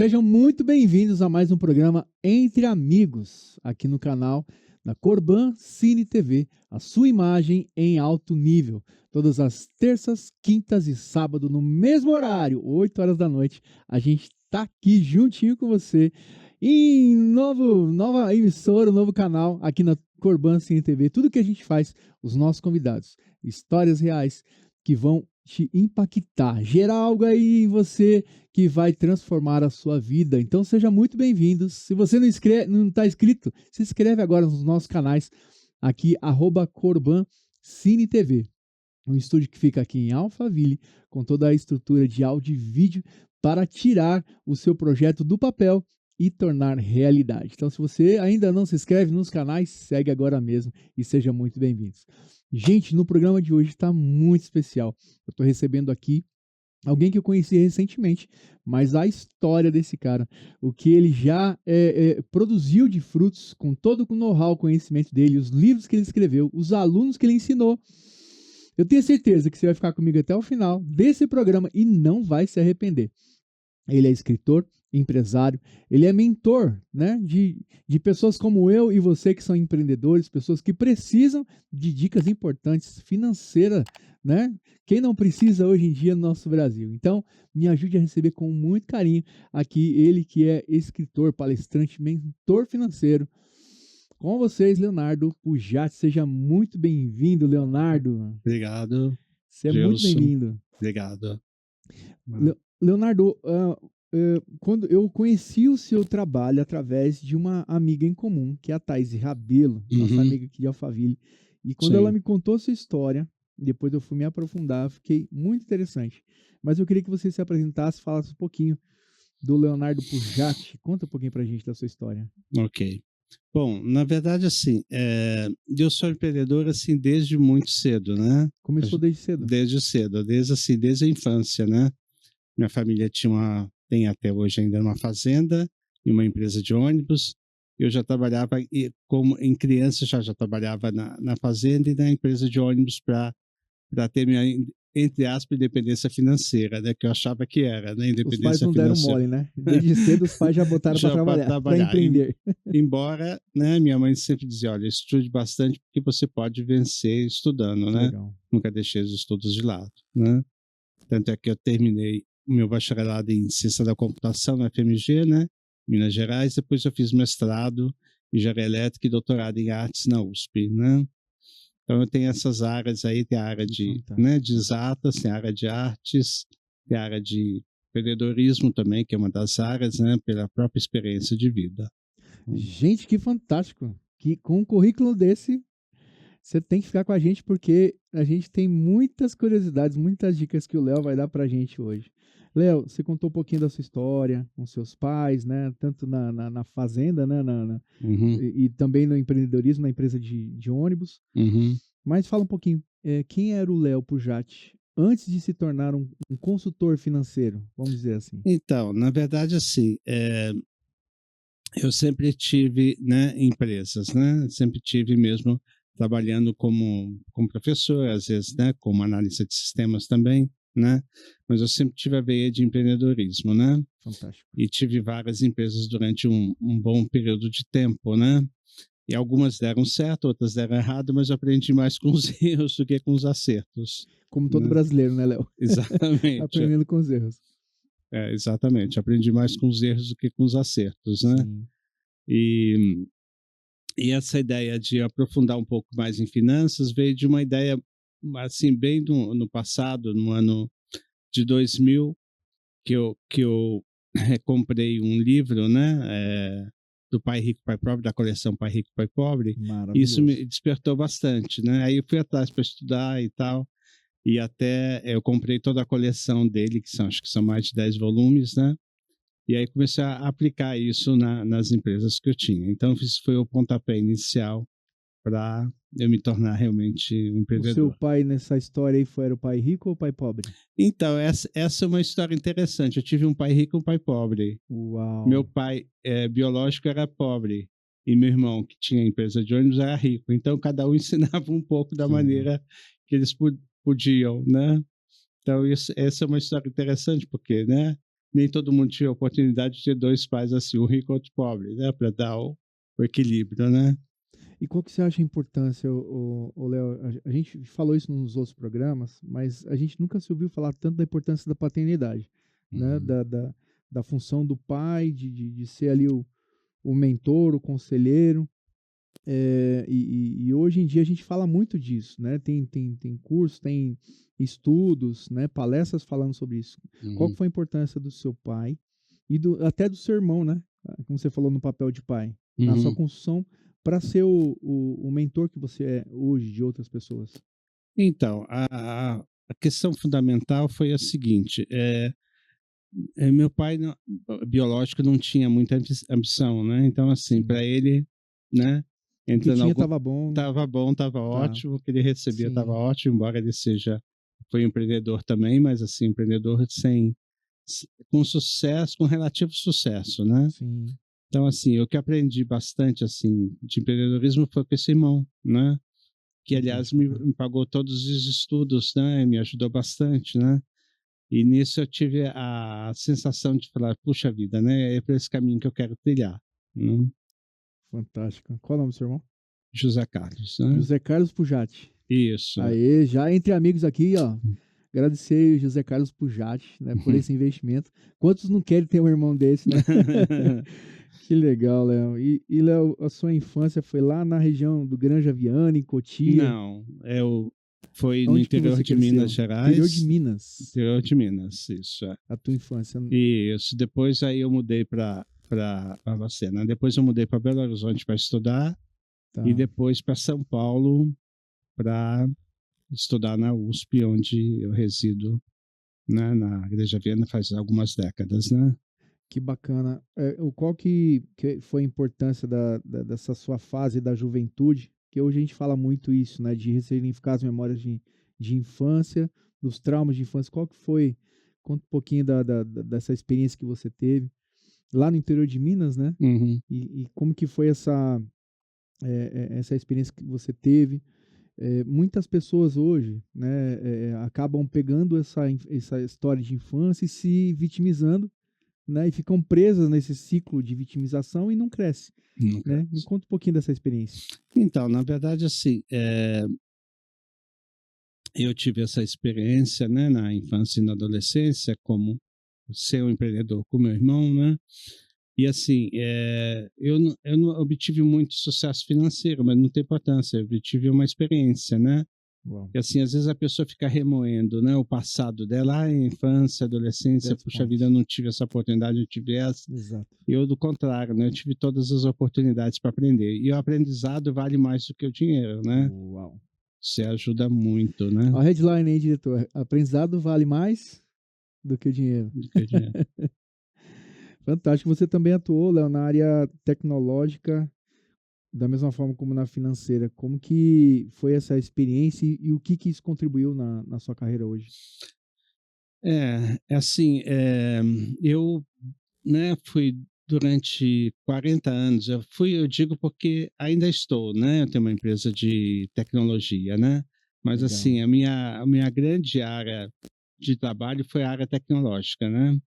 Sejam muito bem-vindos a mais um programa Entre Amigos, aqui no canal da Corban Cine TV, a sua imagem em alto nível. Todas as terças, quintas e sábado, no mesmo horário, 8 horas da noite, a gente está aqui juntinho com você, em nova emissora, novo canal, aqui na Corban Cine TV. Tudo que a gente faz, os nossos convidados, histórias reais que vão te impactar, gerar algo aí em você que vai transformar a sua vida. Então seja muito bem-vindo. Se você não está inscrito, se inscreve agora nos nossos canais aqui, @Corban Cine TV. Um estúdio que fica aqui em Alphaville, com toda a estrutura de áudio e vídeo para tirar o seu projeto do papel e tornar realidade. Então, se você ainda não se inscreve nos canais, segue agora mesmo e seja muito bem-vindos. Gente, no programa de hoje está muito especial. Eu estou recebendo aqui alguém que eu conheci recentemente, mas a história desse cara, o que ele já produziu de frutos, com todo o know-how, o conhecimento dele, os livros que ele escreveu, os alunos que ele ensinou, eu tenho certeza que você vai ficar comigo até o final desse programa e não vai se arrepender. Ele é escritor, empresário, ele é mentor, né, de pessoas como eu e você que são empreendedores, pessoas que precisam de dicas importantes financeiras, né? Quem não precisa hoje em dia no nosso Brasil? Então, me ajude a receber com muito carinho aqui ele que é escritor, palestrante, mentor financeiro. Com vocês, Leonardo Pujatti. Seja muito bem-vindo, Leonardo. Obrigado, Você é muito Gilson. bem-vindo. Obrigado. Leonardo, quando eu conheci o seu trabalho através de uma amiga em comum, que é a Thaís Rabelo, nossa amiga aqui de Alphaville. E quando ela me contou a sua história, depois eu fui me aprofundar, fiquei muito interessante. Mas eu queria que você se apresentasse, falasse um pouquinho do Leonardo Pujatti. Conta um pouquinho pra gente da sua história. Ok. Bom, na verdade, assim, eu sou empreendedor, assim, desde muito cedo, né? Começou desde cedo? Desde cedo, desde a infância, né? Minha família tem até hoje ainda uma fazenda e uma empresa de ônibus. Eu já trabalhava, como em criança, já trabalhava na fazenda e na empresa de ônibus para ter minha, entre aspas, independência financeira, né? Que eu achava que era, né? Independência Os pais não deram financeira. mole, né? Desde cedo os pais já botaram para trabalhar, para empreender. Embora, né, minha mãe sempre dizia, olha, estude bastante porque você pode vencer estudando, né? Legal. Nunca deixei os estudos de lado, né? Tanto é que eu terminei o meu bacharelado em Ciência da Computação na FMG, né? Minas Gerais. Depois eu fiz mestrado em Engenharia Elétrica e doutorado em Artes na USP, né? Então eu tenho essas áreas aí, tem a área de exatas, tem a área de artes, tem a área de empreendedorismo também, que é uma das áreas, né, pela própria experiência de vida. Gente, que fantástico! Que com um currículo desse, você tem que ficar com a gente porque a gente tem muitas curiosidades, muitas dicas que o Léo vai dar pra gente hoje. Léo, você contou um pouquinho da sua história com seus pais, né? Tanto na fazenda, né? E também no empreendedorismo, na empresa de ônibus. Mas fala um pouquinho, quem era o Léo Pujatti antes de se tornar um consultor financeiro, vamos dizer assim? Então, na verdade, assim, eu sempre tive, né, empresas, né? Sempre tive mesmo trabalhando como professor, às vezes, né, como analista de sistemas também, né? Mas eu sempre tive a veia de empreendedorismo, né? Fantástico. E tive várias empresas durante um bom período de tempo, né? E algumas deram certo, outras deram errado, mas eu aprendi mais com os erros do que com os acertos. Como todo brasileiro, né, Léo? Exatamente. Aprendendo com os erros. Exatamente. Aprendi mais com os erros do que com os acertos, né? Sim. E essa ideia de aprofundar um pouco mais em finanças veio de uma ideia, assim, bem no passado, no ano de 2000, que eu comprei um livro, né, do Pai Rico, Pai Pobre, da coleção Pai Rico, Pai Pobre. Isso me despertou bastante, né? Aí eu fui atrás para estudar e tal, e até eu comprei toda a coleção dele, acho que são mais de 10 volumes, né? E aí comecei a aplicar isso nas empresas que eu tinha. Então, isso foi o pontapé inicial para eu me tornar realmente um empreendedor. O seu pai nessa história aí era o pai rico ou o pai pobre? Então, essa é uma história interessante. Eu tive um pai rico e um pai pobre. Uau. Meu pai biológico era pobre e meu irmão, que tinha empresa de ônibus, era rico. Então, cada um ensinava um pouco da maneira que eles podiam, né? Então, essa é uma história interessante, porque, né, nem todo mundo tinha a oportunidade de ter dois pais assim, um rico e outro pobre, né? Para dar o equilíbrio, né? E qual que você acha a importância, ô Léo? A gente falou isso nos outros programas, mas a gente nunca se ouviu falar tanto da importância da paternidade, né? Uhum. Da função do pai, de ser ali o mentor, o conselheiro. E hoje em dia a gente fala muito disso, né? Tem curso, tem estudos, né? Palestras falando sobre isso. Qual que Uhum. foi a importância do seu pai e até do seu irmão, né? Como você falou no papel de pai, na sua Uhum. construção para ser o mentor que você é hoje de outras pessoas. Então, a questão fundamental foi a seguinte: meu pai biológico não tinha muita ambição, né? Então, assim, Sim. para ele, né? O que Entrando tinha algum, estava bom, estava bom, estava tá. ótimo, o que ele recebia estava Sim, ótimo, embora ele foi um empreendedor também, mas assim, empreendedor com sucesso, com relativo sucesso, né? sim. Então, assim, o que aprendi bastante, assim, de empreendedorismo foi com esse irmão, né? Que, aliás, Fantástico, cara. me pagou todos os estudos, né? Me ajudou bastante, né? E nisso eu tive a sensação de falar, puxa vida, né? É por esse caminho que eu quero trilhar, né? Fantástico. Qual é o nome do seu irmão? José Carlos, né? José Carlos Pujati. Isso. Aê, já entre amigos aqui, ó. Agradecer o José Carlos Pujati, né, por esse investimento. Quantos não querem ter um irmão desse, né? Que legal, Léo. Léo, a sua infância foi lá na região do Granja Viana, em Cotia? Não, foi no Onde que interior você de Minas cresceu? Interior de Gerais, Minas, interior de Minas, isso. a tua infância. Isso. Depois aí eu mudei para Barbacena. Depois eu mudei para Belo Horizonte para estudar e Tá. depois para São Paulo para estudar na USP, onde eu resido, né, na Igreja Viana faz algumas décadas, né? Que bacana. Qual que foi a importância dessa sua fase da juventude? Que hoje a gente fala muito isso, né? De ressignificar as memórias de infância, dos traumas de infância. Qual que foi? Conta um pouquinho dessa experiência que você teve lá no interior de Minas, né? Uhum. E como que foi essa experiência que você teve? Muitas pessoas hoje, né, acabam pegando essa história de infância e se vitimizando, né, e ficam presas nesse ciclo de vitimização e não cresce, Nunca. né? Me conta um pouquinho dessa experiência. Então, na verdade, assim, eu tive essa experiência, né, na infância e na adolescência, como ser um empreendedor com meu irmão, né? E assim, eu não obtive muito sucesso financeiro, mas não tem importância, eu obtive uma experiência, né? Uau, E assim, às vezes a pessoa fica remoendo, né, o passado dela, infância, adolescência, that's puxa vida, eu point. não tive essa oportunidade, eu tive essa. Exato. Eu, do contrário, né, eu tive todas as oportunidades para aprender. E o aprendizado vale mais do que o dinheiro, né? Uau. Você ajuda muito, né? A headline aí, diretor. Aprendizado vale mais do que o dinheiro. Do que o dinheiro. Fantástico. Você também atuou, Léo, na área tecnológica, da mesma forma como na financeira. Como que foi essa experiência e o que isso contribuiu na sua carreira hoje? É assim, eu, né, fui durante 40 anos, eu digo porque ainda estou, né, eu tenho uma empresa de tecnologia, né, mas Legal. assim, a minha grande área de trabalho foi a área tecnológica, né,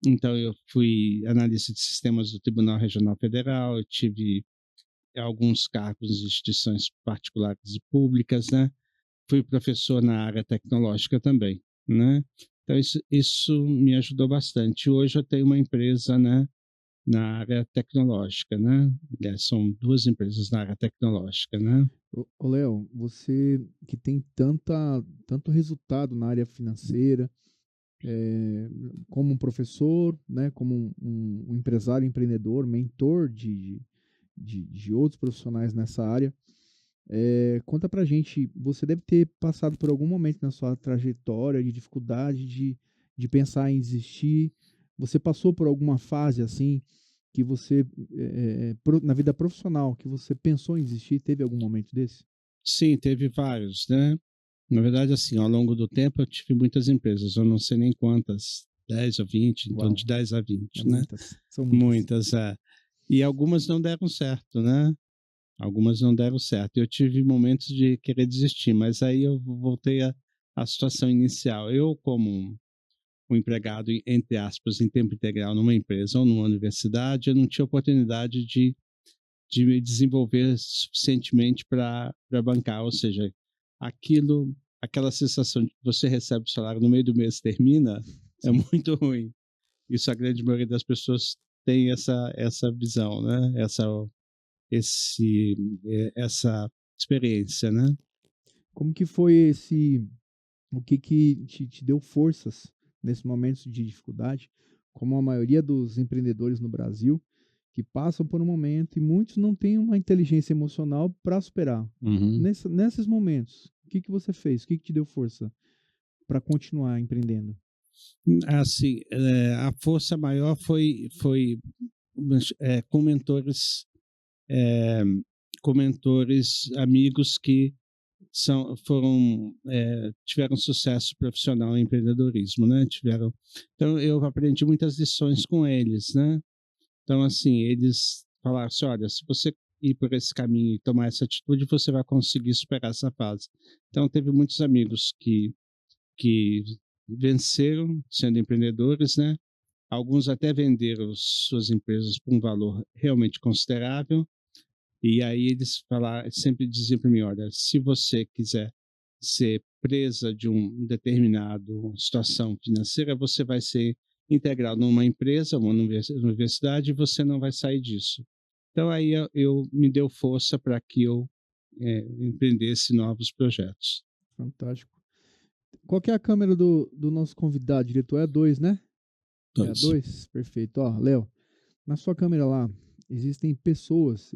então eu fui analista de sistemas do Tribunal Regional Federal, eu tive alguns cargos em instituições particulares e públicas, né, fui professor na área tecnológica também, né? Então isso me ajudou bastante. Hoje eu tenho uma empresa, né, na área tecnológica, né? Aliás, são duas empresas na área tecnológica, né? Léo, você que tem tanto resultado na área financeira, eh, como um professor, né, como um empresário, empreendedor, mentor de outros profissionais nessa área, conta pra gente, você deve ter passado por algum momento na sua trajetória de dificuldade de pensar em desistir. Você passou por alguma fase assim que você, na vida profissional, que você pensou em desistir? Teve algum momento desse? Sim, teve vários, né? Na verdade, assim, ao longo do tempo eu tive muitas empresas, eu não sei nem quantas, 10 ou 20, em torno Uau, de 10 a é 20, né? muitas, são muitas. Muitas, é. E algumas não deram certo, né? Algumas não deram certo. Eu tive momentos de querer desistir, mas aí eu voltei à situação inicial. Eu, como um empregado, entre aspas, em tempo integral numa empresa ou numa universidade, eu não tinha oportunidade de me desenvolver suficientemente para bancar, ou seja, aquela sensação de que você recebe o salário no meio do mês termina, é muito ruim. Isso a grande maioria das pessoas tem essa visão, né? Essa experiência, né? Como que foi o que te deu forças nesses momentos de dificuldade, como a maioria dos empreendedores no Brasil, que passam por um momento e muitos não têm uma inteligência emocional para superar. Uhum. Nesses momentos, o que você fez? O que te deu força para continuar empreendendo? Assim, a força maior foi com mentores, amigos que tiveram sucesso profissional em empreendedorismo, né? Então eu aprendi muitas lições com eles, né? Então assim, eles falaram assim, olha, se você ir por esse caminho e tomar essa atitude, você vai conseguir superar essa fase. Então teve muitos amigos que venceram sendo empreendedores, né? Alguns até venderam suas empresas por um valor realmente considerável. E aí eles sempre diziam para mim, olha, se você quiser ser presa de uma determinada situação financeira, você vai ser integrado numa empresa, uma universidade, e você não vai sair disso. Então aí eu me deu força para que eu empreendesse novos projetos. Fantástico. Qual que é a câmera do nosso convidado, diretor? É a 2, né? É a 2? Perfeito. Ó, Léo, na sua câmera lá, existem pessoas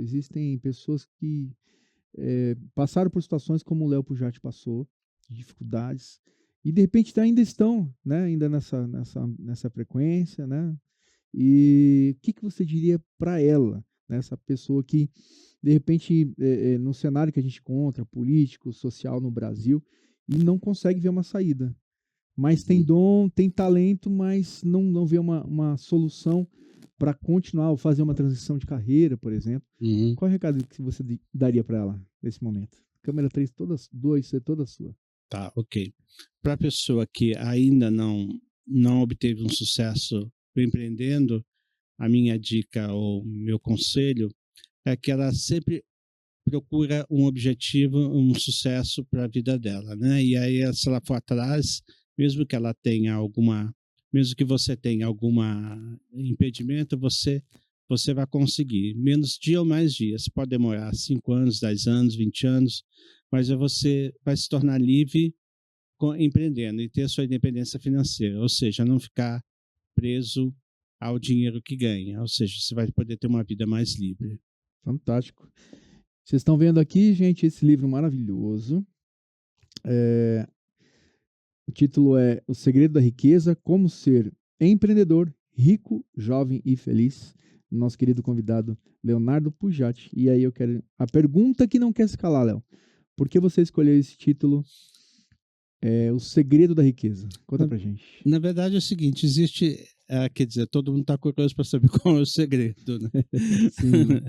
que passaram por situações como o Léo Pujati passou, de dificuldades, e de repente ainda estão, né, ainda nessa frequência, né? E o que você diria para ela, né, essa pessoa que, de repente, no cenário que a gente encontra, político, social no Brasil, e não consegue ver uma saída, mas tem dom, tem talento, mas não vê uma solução para continuar ou fazer uma transição de carreira, por exemplo. Uhum. Qual é o recado que você daria para ela nesse momento? Câmera 3, ser toda sua. Tá, ok. Para a pessoa que ainda não obteve um sucesso empreendendo, a minha dica ou meu conselho é que ela sempre procura um objetivo, um sucesso para a vida dela, né? E aí, se ela for atrás, mesmo que mesmo que você tenha alguma impedimento, você vai conseguir. Menos dia ou mais dias. Pode demorar 5 anos, 10 anos, 20 anos, mas você vai se tornar livre empreendendo e ter sua independência financeira, ou seja, não ficar preso ao dinheiro que ganha, ou seja, você vai poder ter uma vida mais livre. Fantástico. Vocês estão vendo aqui, gente, esse livro maravilhoso. O título é O Segredo da Riqueza, Como Ser Empreendedor, Rico, Jovem e Feliz. Nosso querido convidado, Leonardo Pujati. E aí eu quero... A pergunta que não quer se calar, Léo. Por que você escolheu esse título? O Segredo da Riqueza. Conta pra gente. Na verdade é o seguinte, quer dizer, todo mundo está curioso para saber qual é o segredo, né? Sim.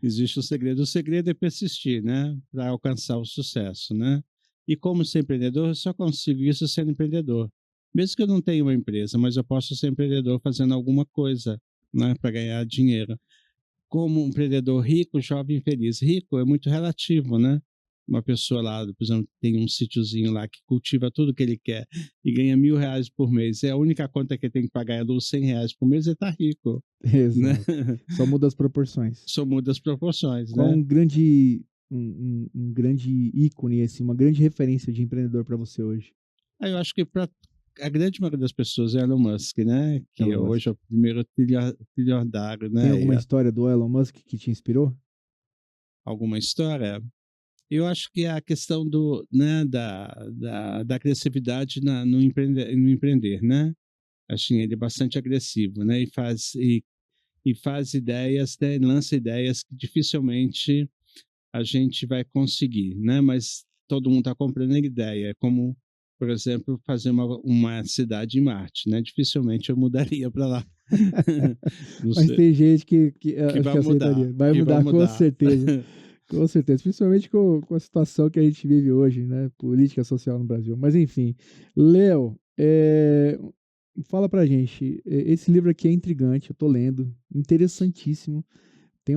Existe o segredo é persistir, né? Para alcançar o sucesso, né? E como ser empreendedor, eu só consigo isso sendo empreendedor. Mesmo que eu não tenha uma empresa, mas eu posso ser empreendedor fazendo alguma coisa, né? Para ganhar dinheiro. Como um empreendedor rico, jovem, feliz. Rico é muito relativo, né? Uma pessoa lá, por exemplo, tem um sítiozinho lá que cultiva tudo que ele quer e ganha R$1.000 por mês. É a única conta que ele tem que pagar é dos R$100 por mês, ele está rico. Exato. Né? Só muda as proporções. Só muda as proporções, Qual né? um grande ícone, assim, uma grande referência de empreendedor para você hoje? Eu acho que para a grande maioria das pessoas é Elon Musk, né? Que Elon hoje é o primeiro trilhardário, né? Tem alguma história do Elon Musk que te inspirou? Alguma história? Eu acho que é a questão da agressividade no empreender, né? Acho que ele é bastante agressivo, né? E faz ideias, né? Lança ideias que dificilmente a gente vai conseguir, né? Mas todo mundo está comprando a ideia. É como, por exemplo, fazer uma cidade em Marte, né? Dificilmente eu mudaria para lá. Mas tem gente que acho vai que mudar. aceitaria. Vai Que vai mudar, com mudar. certeza. Com certeza. Principalmente com a situação que a gente vive hoje, né? Política social no Brasil. Mas enfim. Léo, fala pra gente, esse livro aqui é intrigante, eu tô lendo, interessantíssimo. Tem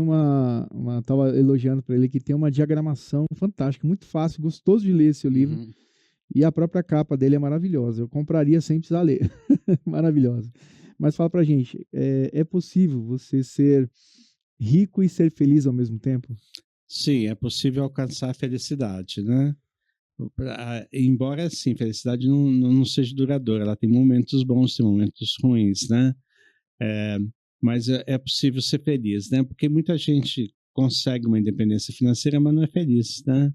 tava elogiando para ele que tem uma diagramação fantástica, muito fácil, gostoso de ler esse livro. Uhum. E a própria capa dele é maravilhosa. Eu compraria sem precisar ler. Maravilhosa. Mas fala pra gente, é possível você ser rico e ser feliz ao mesmo tempo? Sim, é possível alcançar a felicidade, né? Embora, assim, felicidade não seja duradoura, ela tem momentos bons, tem momentos ruins, né? Mas é possível ser feliz, né? Porque muita gente consegue uma independência financeira, mas não é feliz, né?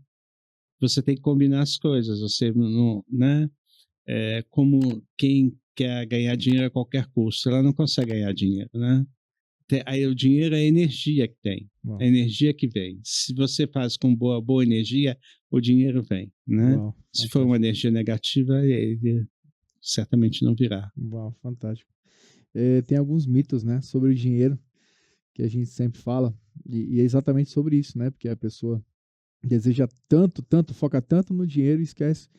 Você tem que combinar as coisas, você não, né? Como quem quer ganhar dinheiro a qualquer custo, ela não consegue ganhar dinheiro, né? Aí o dinheiro é a energia que tem, é a Uau, energia que vem. Se você faz com boa energia, o dinheiro vem, né? uau, Se for uma fantástico. energia negativa, ele certamente não virá. Uau, fantástico. Tem alguns mitos, né, sobre o dinheiro que a gente sempre fala, e é exatamente sobre isso, né? Porque a pessoa deseja tanto, tanto, foca tanto no dinheiro e esquece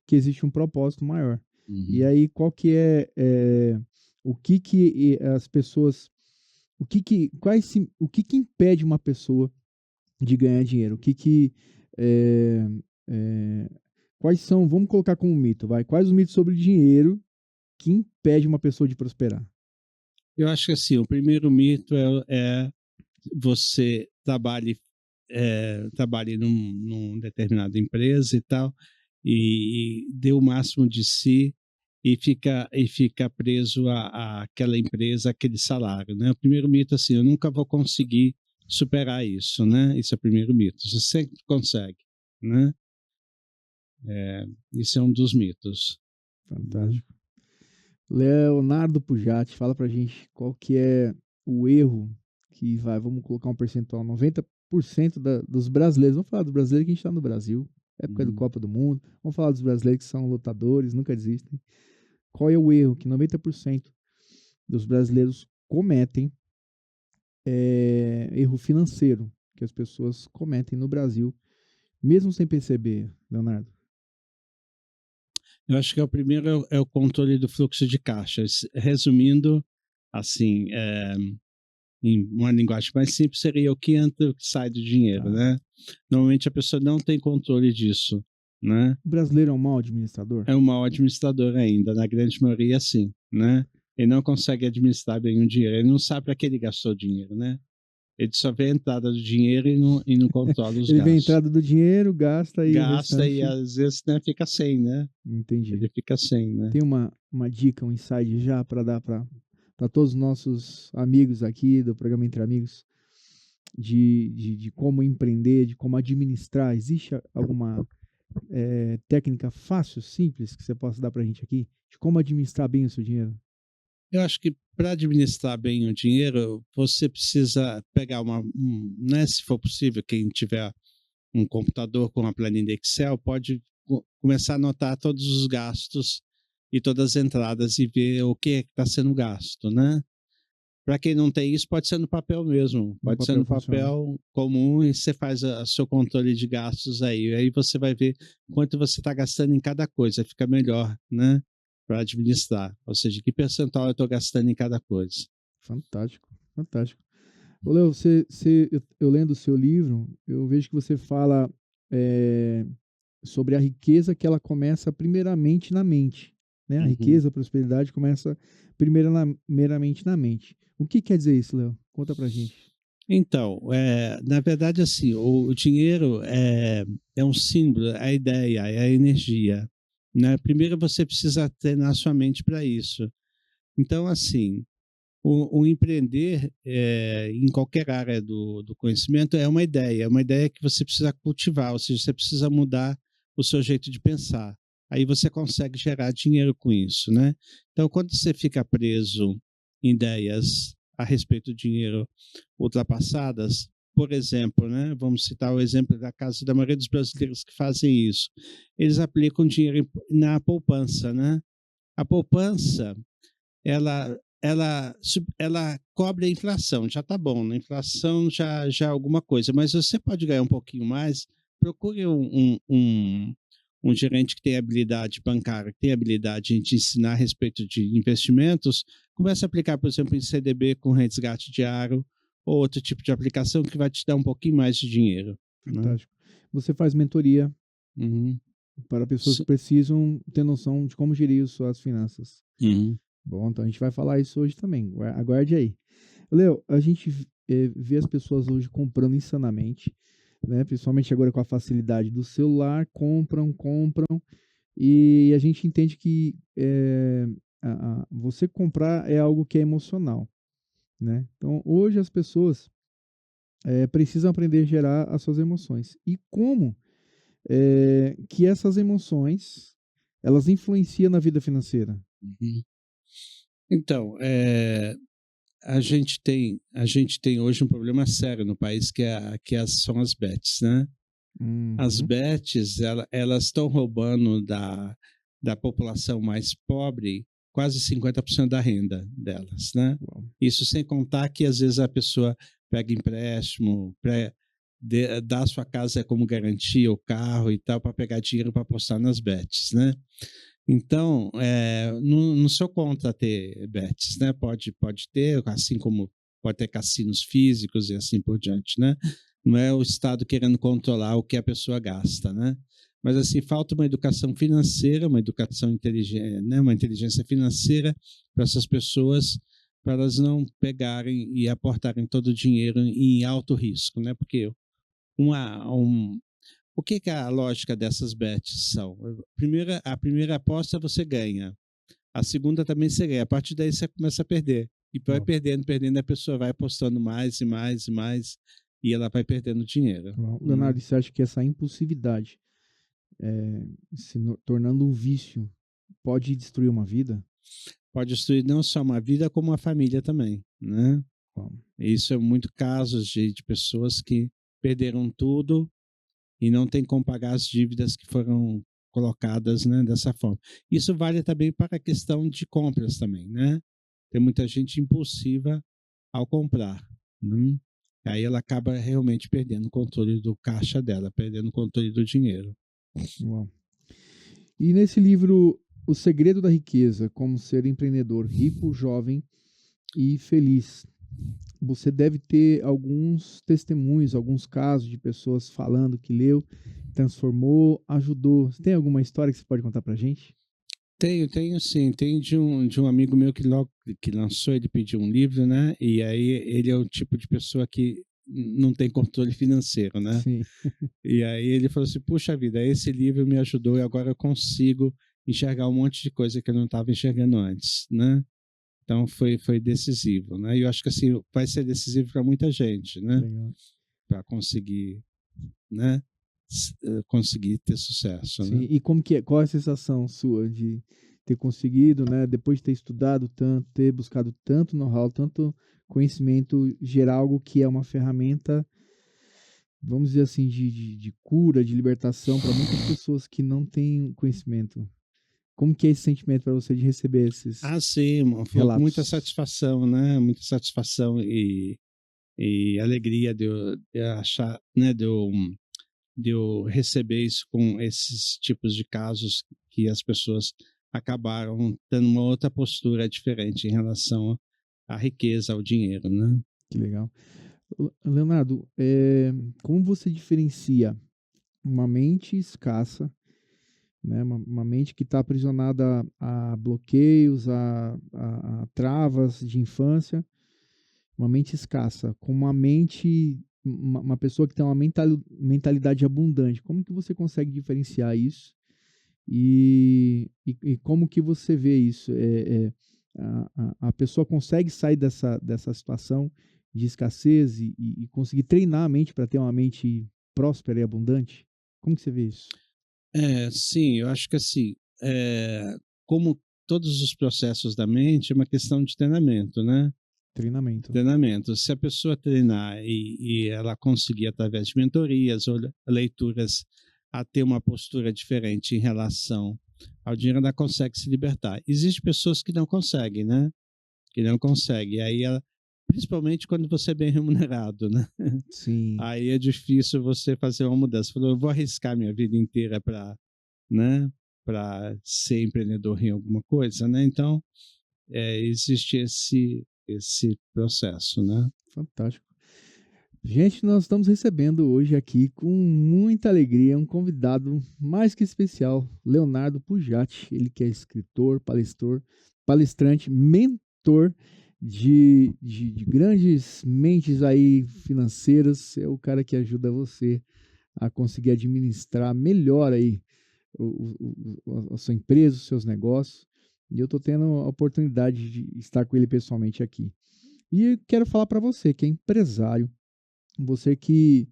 que existe um propósito maior. E Uhum. aí, qual que o que que as pessoas, o que que impede uma pessoa de ganhar dinheiro? O que que, eh, eh, quais são, vamos colocar como mito, vai, quais os mitos sobre dinheiro que impede uma pessoa de prosperar? Eu acho que assim, o primeiro mito é você trabalhe num determinada empresa e tal, e dê o máximo de si e fica preso àquela empresa, àquele salário, né? O primeiro mito, assim, eu nunca vou conseguir superar isso, né? Isso é o primeiro mito. Você sempre consegue, né? Isso é um dos mitos, né? Fantástico. Leonardo Pujati, fala pra gente qual que é o erro que vai, vamos colocar um percentual, 90% dos brasileiros, vamos falar dos brasileiros que a gente está no Brasil, época do Uhum. Copa do Mundo, vamos falar dos brasileiros que são lutadores, nunca desistem. Qual é o erro que 90% dos brasileiros cometem, erro financeiro, que as pessoas cometem no Brasil, mesmo sem perceber, Leonardo? Eu acho que o primeiro é o controle do fluxo de caixa. Resumindo, assim, em uma linguagem mais simples, seria o que entra e o que sai do dinheiro, Tá. né? Normalmente a pessoa não tem controle disso, né? O brasileiro é um mau administrador? É um mau administrador ainda, na grande maioria, sim, né? Ele não consegue administrar bem o dinheiro, ele não sabe para que ele gastou o dinheiro, né? Ele só vê a entrada do dinheiro e não controla os Ele vê a gastos. entrada do dinheiro, gasta e o Gasta e restante. às vezes, né, fica sem, né? Entendi. Ele fica sem, né? Tem uma dica, um insight já para dar para todos os nossos amigos aqui do programa Entre Amigos, de como empreender, de como administrar? Existe alguma técnica fácil, simples, que você possa dar para a gente aqui? De como administrar bem o seu dinheiro? Eu acho que para administrar bem o dinheiro, você precisa pegar né, se for possível, quem tiver um computador com uma planilha Excel, pode começar a anotar todos os gastos e todas as entradas e ver o que está sendo gasto, né? Para quem não tem isso, pode ser no papel mesmo, No pode ser papel no funciona. papel comum e você faz o seu controle de gastos aí. Aí você vai ver quanto você está gastando em cada coisa, fica melhor, né? Para administrar, ou seja, que percentual eu estou gastando em cada coisa. Fantástico, fantástico. Ô, Léo, eu lendo o seu livro, eu vejo que você fala eh, sobre a riqueza que ela começa primeiramente na mente, né? A Uhum. riqueza, a prosperidade começa primeiramente na mente. O que quer dizer isso, Léo? Conta pra gente. Então, na verdade, assim, o dinheiro é um símbolo, é a ideia, é a energia, né? Primeiro você precisa treinar sua mente para isso. Então, assim, o empreender em qualquer área do conhecimento é uma ideia que você precisa cultivar, ou seja, você precisa mudar o seu jeito de pensar. Aí você consegue gerar dinheiro com isso, né? Então, quando você fica preso em ideias a respeito do dinheiro ultrapassadas, por exemplo, né? Vamos citar o exemplo da casa da maioria dos brasileiros que fazem isso. Eles aplicam dinheiro na poupança, né? A poupança ela cobre a inflação, já está bom, na inflação já é alguma coisa, mas você pode ganhar um pouquinho mais, procure um gerente que tem habilidade bancária, que tem habilidade em te ensinar a respeito de investimentos, começa a aplicar, por exemplo, em CDB com resgate diário ou outro tipo de aplicação que vai te dar um pouquinho mais de dinheiro, né? Fantástico. Você faz mentoria Uhum. para pessoas que Sim. precisam ter noção de como gerir suas finanças. Uhum. Bom, então a gente vai falar isso hoje também. Aguarde aí. Léo, a gente vê as pessoas hoje comprando insanamente, né? Principalmente agora com a facilidade do celular, compram, e a gente entende que você comprar é algo que é emocional, né? Então, hoje as pessoas precisam aprender a gerar as suas emoções. E como que essas emoções elas influenciam na vida financeira? Uhum. Então, a gente tem hoje um problema sério no país são as bets, né? As Uhum. bets, elas estão roubando da população mais pobre quase 50% da renda delas, né? Uau. Isso sem contar que às vezes a pessoa pega empréstimo, dá a sua casa como garantia, o carro e tal, para pegar dinheiro para apostar nas bets, né? Então, não sou contra ter bets, né? Pode ter, assim como pode ter cassinos físicos e assim por diante, né? Não é o Estado querendo controlar o que a pessoa gasta, né? Mas, assim, falta uma educação financeira, uma educação inteligente, né? Uma inteligência financeira para essas pessoas, para elas não pegarem e aportarem todo o dinheiro em alto risco, né? Porque o que é a lógica dessas bets são? A primeira aposta você ganha, a segunda também você ganha, a partir daí você começa a perder. E vai Uau. perdendo, a pessoa vai apostando mais e mais e mais, e ela vai perdendo dinheiro. Uau. Né? Leonardo, você acha que essa impulsividade, tornando um vício, pode destruir uma vida? Pode destruir não só uma vida, como uma família também. Né? Uau. Isso é muito casos de pessoas que perderam tudo e não tem como pagar as dívidas que foram colocadas, né, dessa forma. Isso vale também para a questão de compras também, né? Tem muita gente impulsiva ao comprar, né? Aí ela acaba realmente perdendo o controle do caixa dela, perdendo o controle do dinheiro. Uau. E nesse livro, O Segredo da Riqueza, como ser empreendedor rico, jovem e feliz, você deve ter alguns testemunhos, alguns casos de pessoas falando que leu, transformou, ajudou. Você tem alguma história que você pode contar pra gente? Tenho sim. Tem de um amigo meu que logo que lançou, ele pediu um livro, né? E aí ele é o tipo de pessoa que não tem controle financeiro, né? Sim. E aí ele falou assim, puxa vida, esse livro me ajudou e agora eu consigo enxergar um monte de coisa que eu não estava enxergando antes, né? Então foi decisivo, né? E eu acho que assim vai ser decisivo para muita gente, né? Legal. Para conseguir, né? Conseguir ter sucesso, Sim, né? e como que é? Qual é a sensação sua de ter conseguido, né, depois de ter estudado tanto, ter buscado tanto know-how, tanto conhecimento, gerar algo que é uma ferramenta, vamos dizer assim, de cura, de libertação para muitas pessoas que não têm conhecimento. Como que é esse sentimento para você de receber esses Sim, foi com muita relatos? satisfação, né? Muita satisfação e alegria de eu achar, né? De eu receber isso com esses tipos de casos que as pessoas acabaram tendo uma outra postura diferente em relação à riqueza, ao dinheiro, né? Que legal. Leonardo, como você diferencia uma mente escassa, né, uma mente que está aprisionada a bloqueios, a travas de infância, uma mente escassa, com uma pessoa que tem uma mentalidade abundante. Como que você consegue diferenciar isso? E como que você vê isso? A pessoa consegue sair dessa situação de escassez e conseguir treinar a mente para ter uma mente próspera e abundante? Como que você vê isso? Sim, eu acho que assim, como todos os processos da mente, é uma questão de treinamento, né? Treinamento. Treinamento. Se a pessoa treinar e ela conseguir, através de mentorias ou leituras, a ter uma postura diferente em relação ao dinheiro, ela consegue se libertar. Existem pessoas que não conseguem, né? Que não conseguem. Aí ela, principalmente quando você é bem remunerado, né? Sim. Aí é difícil você fazer uma mudança. Falou, eu vou arriscar minha vida inteira para né, para ser empreendedor em alguma coisa, né? Então, existe esse processo, né? Fantástico. Gente, nós estamos recebendo hoje aqui com muita alegria um convidado mais que especial, Leonardo Pujatti. Ele que é escritor, palestrante, mentor de grandes mentes aí financeiras. É o cara que ajuda você a conseguir administrar melhor aí a sua empresa, os seus negócios. E eu estou tendo a oportunidade de estar com ele pessoalmente aqui. E eu quero falar para você que é empresário, você que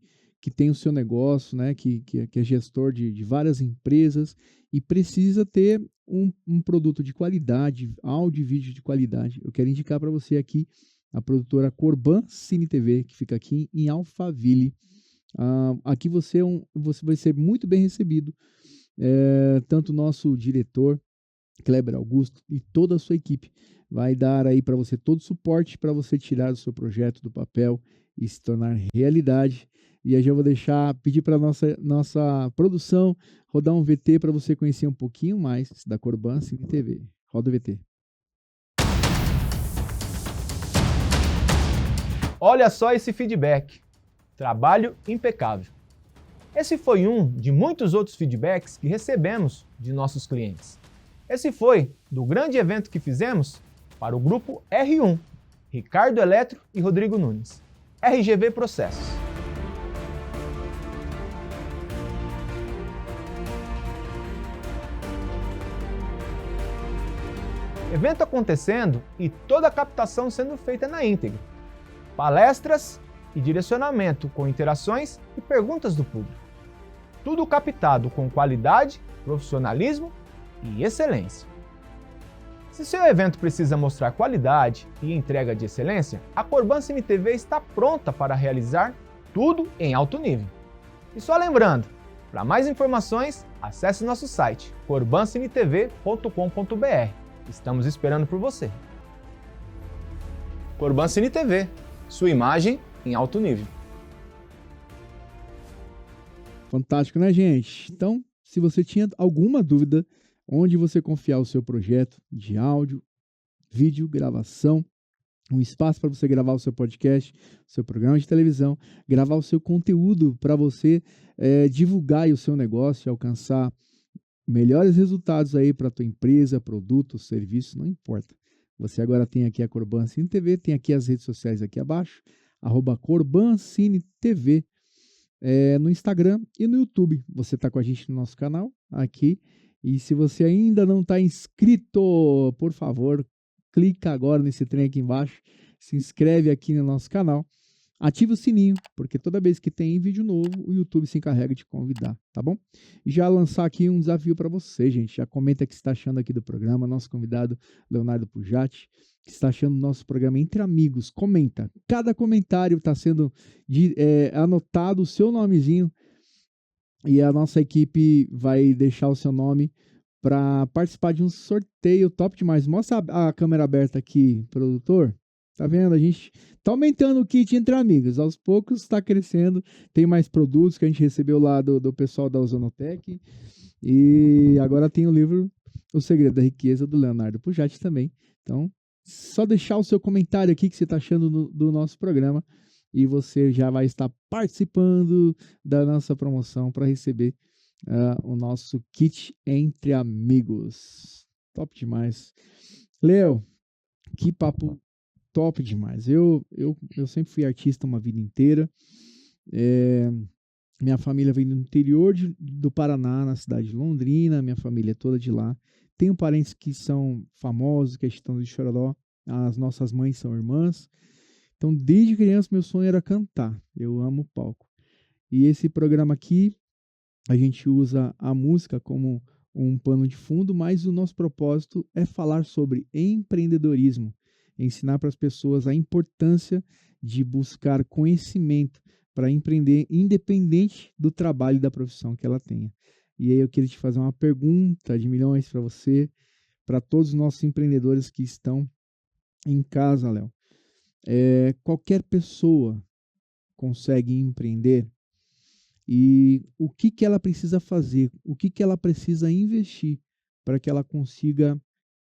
tem o seu negócio, né, que é gestor de várias empresas e precisa ter um produto de qualidade, áudio e vídeo de qualidade. Eu quero indicar para você aqui a produtora Corban Cine TV, que fica aqui em Alphaville. Aqui você vai ser muito bem recebido, tanto o nosso diretor, Kleber Augusto, e toda a sua equipe vai dar aí para você todo o suporte para você tirar o seu projeto do papel e se tornar realidade. E aí já vou pedir para nossa produção rodar um VT para você conhecer um pouquinho mais da Corban Cine TV. Roda o VT. Olha só esse feedback. Trabalho impecável. Esse foi um de muitos outros feedbacks que recebemos de nossos clientes. Esse foi do grande evento que fizemos para o grupo R1, Ricardo Eletro e Rodrigo Nunes, RGV Processos. Evento acontecendo e toda a captação sendo feita na íntegra. Palestras e direcionamento com interações e perguntas do público. Tudo captado com qualidade, profissionalismo e excelência. Se seu evento precisa mostrar qualidade e entrega de excelência, a Corban Cine TV está pronta para realizar tudo em alto nível. E só lembrando, para mais informações, acesse nosso site corbancinetv.com.br. Estamos esperando por você. Corban Cine TV, sua imagem em alto nível. Fantástico, né, gente? Então, se você tinha alguma dúvida onde você confiar o seu projeto de áudio, vídeo, gravação, um espaço para você gravar o seu podcast, o seu programa de televisão, gravar o seu conteúdo para você divulgar aí o seu negócio e alcançar melhores resultados aí para a tua empresa, produto, serviço, não importa. Você agora tem aqui a Corban Cine TV, tem aqui as redes sociais aqui abaixo, @Corban Cine TV, no Instagram e no YouTube. Você está com a gente no nosso canal aqui. E se você ainda não está inscrito, por favor, clica agora nesse trem aqui embaixo, se inscreve aqui no nosso canal, ativa o sininho, porque toda vez que tem vídeo novo, o YouTube se encarrega de convidar, tá bom? E já lançar aqui um desafio para você, gente. Já comenta o que você está achando aqui do programa, nosso convidado Leonardo Pujatti, o que você está achando do nosso programa Entre Amigos. Comenta. Cada comentário está sendo anotado o seu nomezinho e a nossa equipe vai deixar o seu nome para participar de um sorteio top demais. Mostra a câmera aberta aqui, produtor. Tá vendo? A gente tá aumentando o kit Entre Amigos. Aos poucos está crescendo. Tem mais produtos que a gente recebeu lá do pessoal da Ozonotec. E agora tem o livro O Segredo da Riqueza, do Leonardo Pujatti também. Então, só deixar o seu comentário aqui que você está achando do nosso programa. E você já vai estar participando da nossa promoção para receber o nosso kit Entre Amigos. Top demais. Leo, que papo top demais. Eu sempre fui artista uma vida inteira. Minha família vem do interior do Paraná, na cidade de Londrina. Minha família é toda de lá. Tenho parentes que são famosos, que estão de Chororó. As nossas mães são irmãs. Então, desde criança, meu sonho era cantar. Eu amo palco. E esse programa aqui, a gente usa a música como um pano de fundo, mas o nosso propósito é falar sobre empreendedorismo, ensinar para as pessoas a importância de buscar conhecimento para empreender, independente do trabalho e da profissão que ela tenha. E aí eu queria te fazer uma pergunta de milhões para você, para todos os nossos empreendedores que estão em casa, Léo. Qualquer pessoa consegue empreender? e o que que ela precisa fazer, o que que ela precisa investir para que ela consiga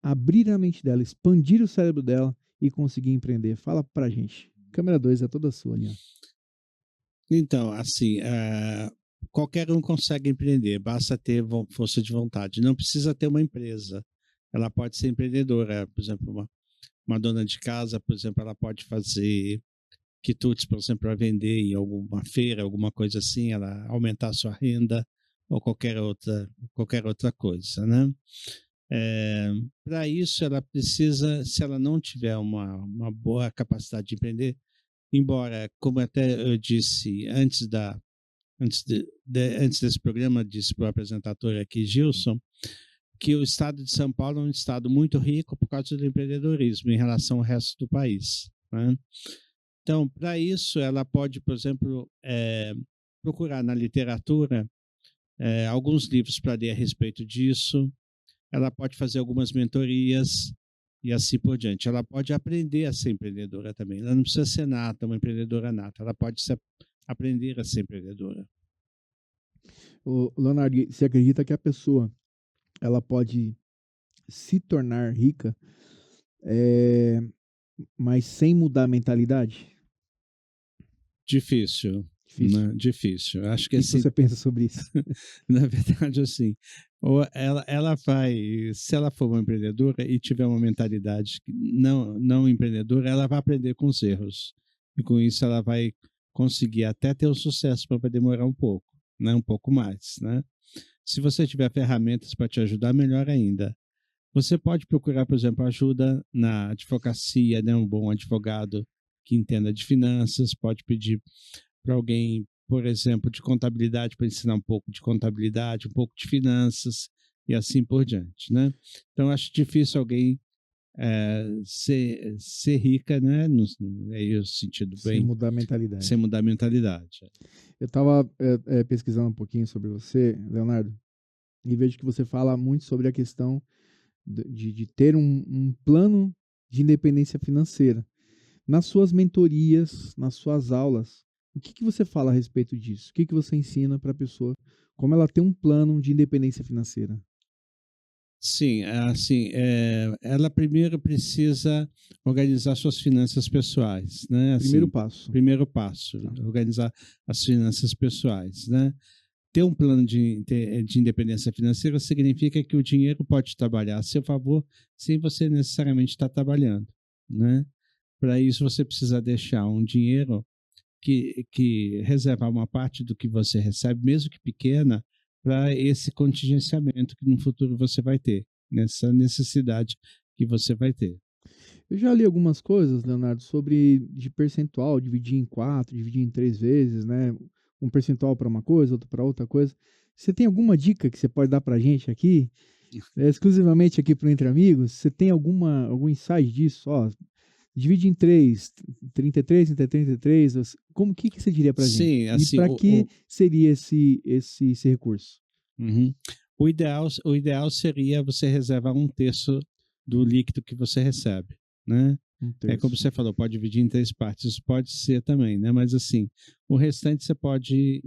abrir a mente dela, expandir o cérebro dela e conseguir empreender. Fala pra gente. Câmera 2 é toda sua ali, ó. Então, assim, qualquer um consegue empreender, basta ter força de vontade. Não precisa ter uma empresa. Ela pode ser empreendedora. Por exemplo, uma dona de casa, por exemplo, ela pode fazer quitutes, por exemplo, para vender em alguma feira, alguma coisa assim, ela aumentar a sua renda ou qualquer outra coisa, né? Para isso, ela precisa, se ela não tiver uma boa capacidade de empreender, embora, como até eu disse antes desse programa, disse para o apresentador aqui, Gilson, que o estado de São Paulo é um estado muito rico por causa do empreendedorismo em relação ao resto do país, né? Então, para isso, ela pode, por exemplo, procurar na literatura alguns livros para ler a respeito disso. Ela pode fazer algumas mentorias e assim por diante. Ela pode aprender a ser empreendedora também. Ela não precisa ser nata, uma empreendedora nata. Ela pode aprender a ser empreendedora. Leonardo, você acredita que a pessoa ela pode se tornar rica, mas sem mudar a mentalidade? Difícil. Difícil. Né? Difícil. Acho que O que assim, você pensa sobre isso? na verdade, assim, ou ela vai, se ela for uma empreendedora e tiver uma mentalidade não empreendedora, ela vai aprender com os erros. E com isso ela vai conseguir até ter o sucesso, mas vai demorar um pouco, né? Um pouco mais, né? Se você tiver ferramentas para te ajudar, melhor ainda. Você pode procurar, por exemplo, ajuda na advocacia, né? Um bom advogado que entenda de finanças, pode pedir para alguém, por exemplo, de contabilidade, para ensinar um pouco de contabilidade, um pouco de finanças e assim por diante, né? Então, acho difícil alguém ser rica, né? No sentido bem... Sem mudar a mentalidade. Sem mudar a mentalidade. Eu estava pesquisando um pouquinho sobre você, Leonardo, e vejo que você fala muito sobre a questão de ter um plano de independência financeira. Nas suas mentorias, nas suas aulas, o que você fala a respeito disso? O que você ensina para a pessoa, como ela tem um plano de independência financeira? Sim, assim, ela primeiro precisa organizar suas finanças pessoais, né? Assim, Primeiro passo. Primeiro passo, organizar as finanças pessoais, né? Ter um plano de independência financeira significa que o dinheiro pode trabalhar a seu favor sem você necessariamente estar trabalhando, né? Para isso, você precisa deixar um dinheiro que reservar uma parte do que você recebe, mesmo que pequena, para esse contingenciamento que no futuro você vai ter, nessa necessidade que você vai ter. Eu já li algumas coisas, Leonardo, sobre de percentual, dividir em 4, dividir em 3 vezes, né? Um percentual para uma coisa, outro para outra coisa. Você tem alguma dica que você pode dar para a gente aqui, exclusivamente aqui para o Entre Amigos? Você tem algum insight disso? Ó, divide em 3, 33, 33, como que você diria para a gente? Sim, assim, e para que seria esse recurso? Uhum. O ideal seria você reservar 1/3 do líquido que você recebe, né? Como você falou, pode dividir em 3 partes, isso pode ser também, né? Mas assim, o restante você pode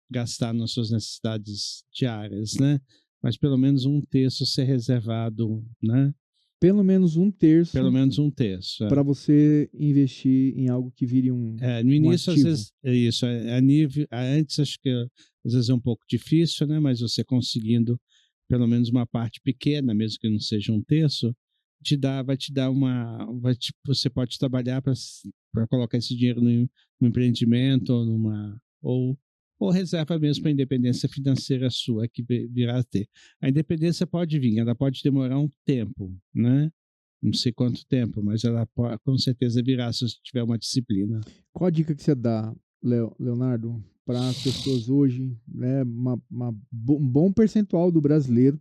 gastar nas suas necessidades diárias, né? Mas pelo menos 1/3 ser reservado, né? Pelo menos 1/3. Pelo menos 1/3. Para você investir em algo que vire no início, às vezes, isso. Antes, acho que às vezes é um pouco difícil, né? Mas você conseguindo pelo menos uma parte pequena, mesmo que não seja 1/3, vai te dar você pode trabalhar para colocar esse dinheiro no empreendimento ou reserva mesmo para a independência financeira sua que virá a ter. A independência pode vir, ela pode demorar um tempo, né? Não sei quanto tempo, mas ela com certeza virá se você tiver uma disciplina. Qual a dica que você dá, Leonardo, para as pessoas hoje, né? Um bom percentual do brasileiro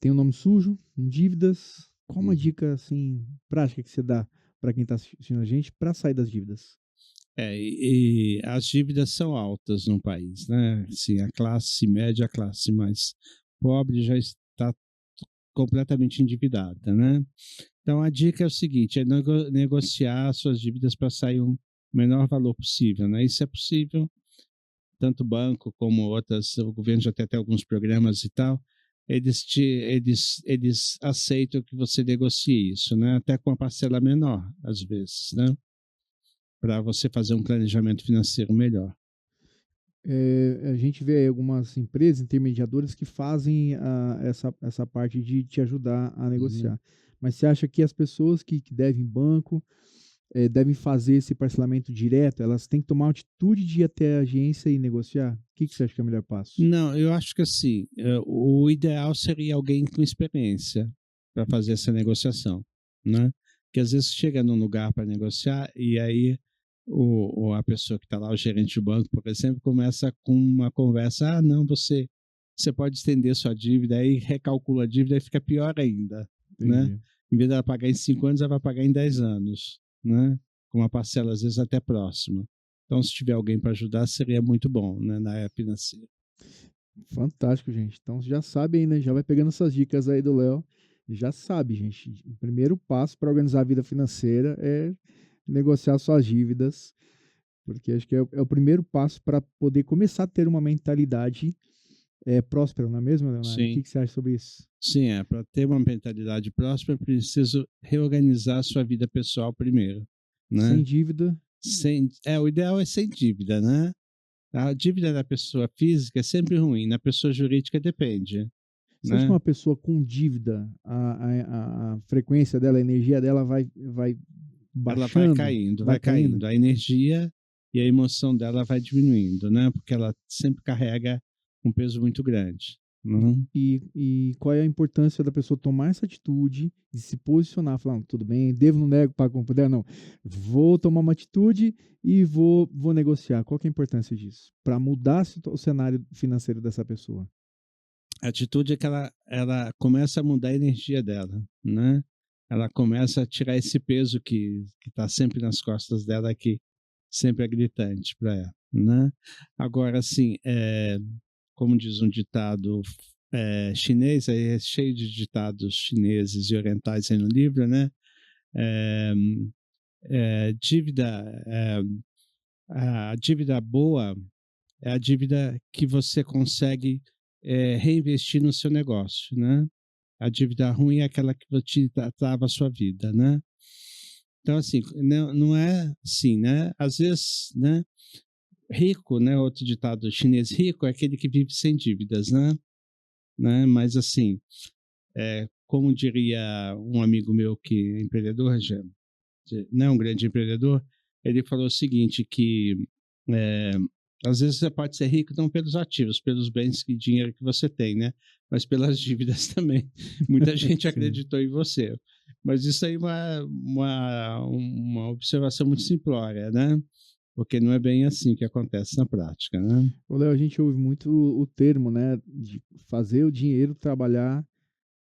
tem o nome sujo, dívidas. Qual uma dica assim prática que você dá para quem está assistindo a gente para sair das dívidas? E as dívidas são altas no país, né? Assim, a classe média, a classe mais pobre já está completamente endividada, né? Então, a dica é o seguinte, negociar suas dívidas para sair o menor valor possível, né? Isso é possível tanto banco como outras, o governo já tem até alguns programas e tal, eles aceitam que você negocie isso, né? Até com uma parcela menor, às vezes, né? Para você fazer um planejamento financeiro melhor. A gente vê aí algumas empresas intermediadoras que fazem essa parte de te ajudar a Uhum. negociar. Mas você acha que as pessoas que devem banco devem fazer esse parcelamento direto? Elas têm que tomar uma atitude de ir até a agência e negociar? O que você acha que é o melhor passo? Não, eu acho que assim, o ideal seria alguém com experiência para fazer essa negociação, né? Que às vezes chega num lugar para negociar e aí a pessoa que está lá, o gerente do banco, por exemplo, começa com uma conversa, não, você pode estender sua dívida, aí recalcula a dívida e fica pior ainda, né? Entendi. Em vez dela pagar em 5 anos, ela vai pagar em 10 anos, né? Com uma parcela às vezes até próxima. Então, se tiver alguém para ajudar, seria muito bom, né, na área financeira. Fantástico, gente. Então já sabe aí, né? Já vai pegando essas dicas aí do Léo. Já sabe, gente. O primeiro passo para organizar a vida financeira é negociar suas dívidas, porque acho que é o primeiro passo para poder começar a ter uma mentalidade próspera, não é mesmo, Leonardo? O Sim. que você acha sobre isso? Sim, para ter uma mentalidade próspera, é preciso reorganizar a sua vida pessoal primeiro, né? Sem dívida. O ideal é sem dívida, né? A dívida da pessoa física é sempre ruim, na pessoa jurídica depende, Você acha que né? uma pessoa com dívida, a frequência dela, a energia dela vai Ela vai baixando? caindo, Vai vai caindo? caindo. A energia e a emoção dela vai diminuindo, né? Porque ela sempre carrega um peso muito grande. Né? E qual é a importância da pessoa tomar essa atitude de se posicionar, falando, tudo bem, devo, não nego, pago como puder, não. Vou tomar uma atitude e vou negociar. Qual que é a importância disso? Para mudar o cenário financeiro dessa pessoa. A atitude é que ela começa a mudar a energia dela, né? Ela começa a tirar esse peso que está sempre nas costas dela, que sempre é gritante para ela, né? Agora, assim, como diz um ditado chinês, aí é cheio de ditados chineses e orientais aí no livro, né? A dívida boa é a dívida que você consegue reinvestir no seu negócio, né? A dívida ruim é aquela que te trava a sua vida, né? Então, assim, não é assim, né? Às vezes, né? Rico, né? Outro ditado chinês, rico é aquele que vive sem dívidas, né? Mas, assim, como diria um amigo meu que é empreendedor, né? Um grande empreendedor, ele falou o seguinte, que às vezes você pode ser rico não pelos ativos, pelos bens e dinheiro que você tem, né? Mas pelas dívidas também. Muita gente acreditou em você. Mas isso aí é uma observação muito simplória, né? Porque não é bem assim que acontece na prática, né? Ô, Léo, a gente ouve muito o termo, né, de fazer o dinheiro trabalhar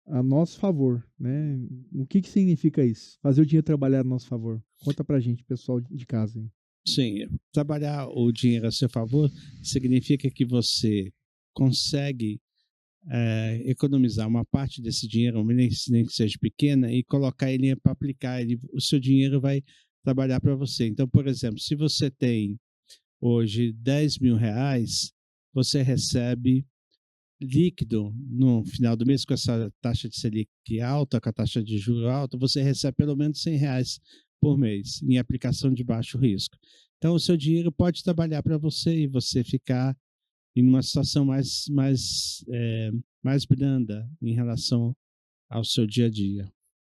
a nosso favor, né? O que significa isso? Fazer o dinheiro trabalhar a nosso favor. Conta pra gente, pessoal de casa, hein? Sim, trabalhar o dinheiro a seu favor significa que você consegue economizar uma parte desse dinheiro, nem que seja pequena, e colocar ele para aplicar. O seu dinheiro vai trabalhar para você. Então, por exemplo, se você tem hoje 10 mil reais, você recebe líquido no final do mês, com essa taxa de Selic alta, com a taxa de juros alta, você recebe pelo menos 100 reais por mês em aplicação de baixo risco. Então, o seu dinheiro pode trabalhar para você e você ficar em uma situação mais branda em relação ao seu dia a dia.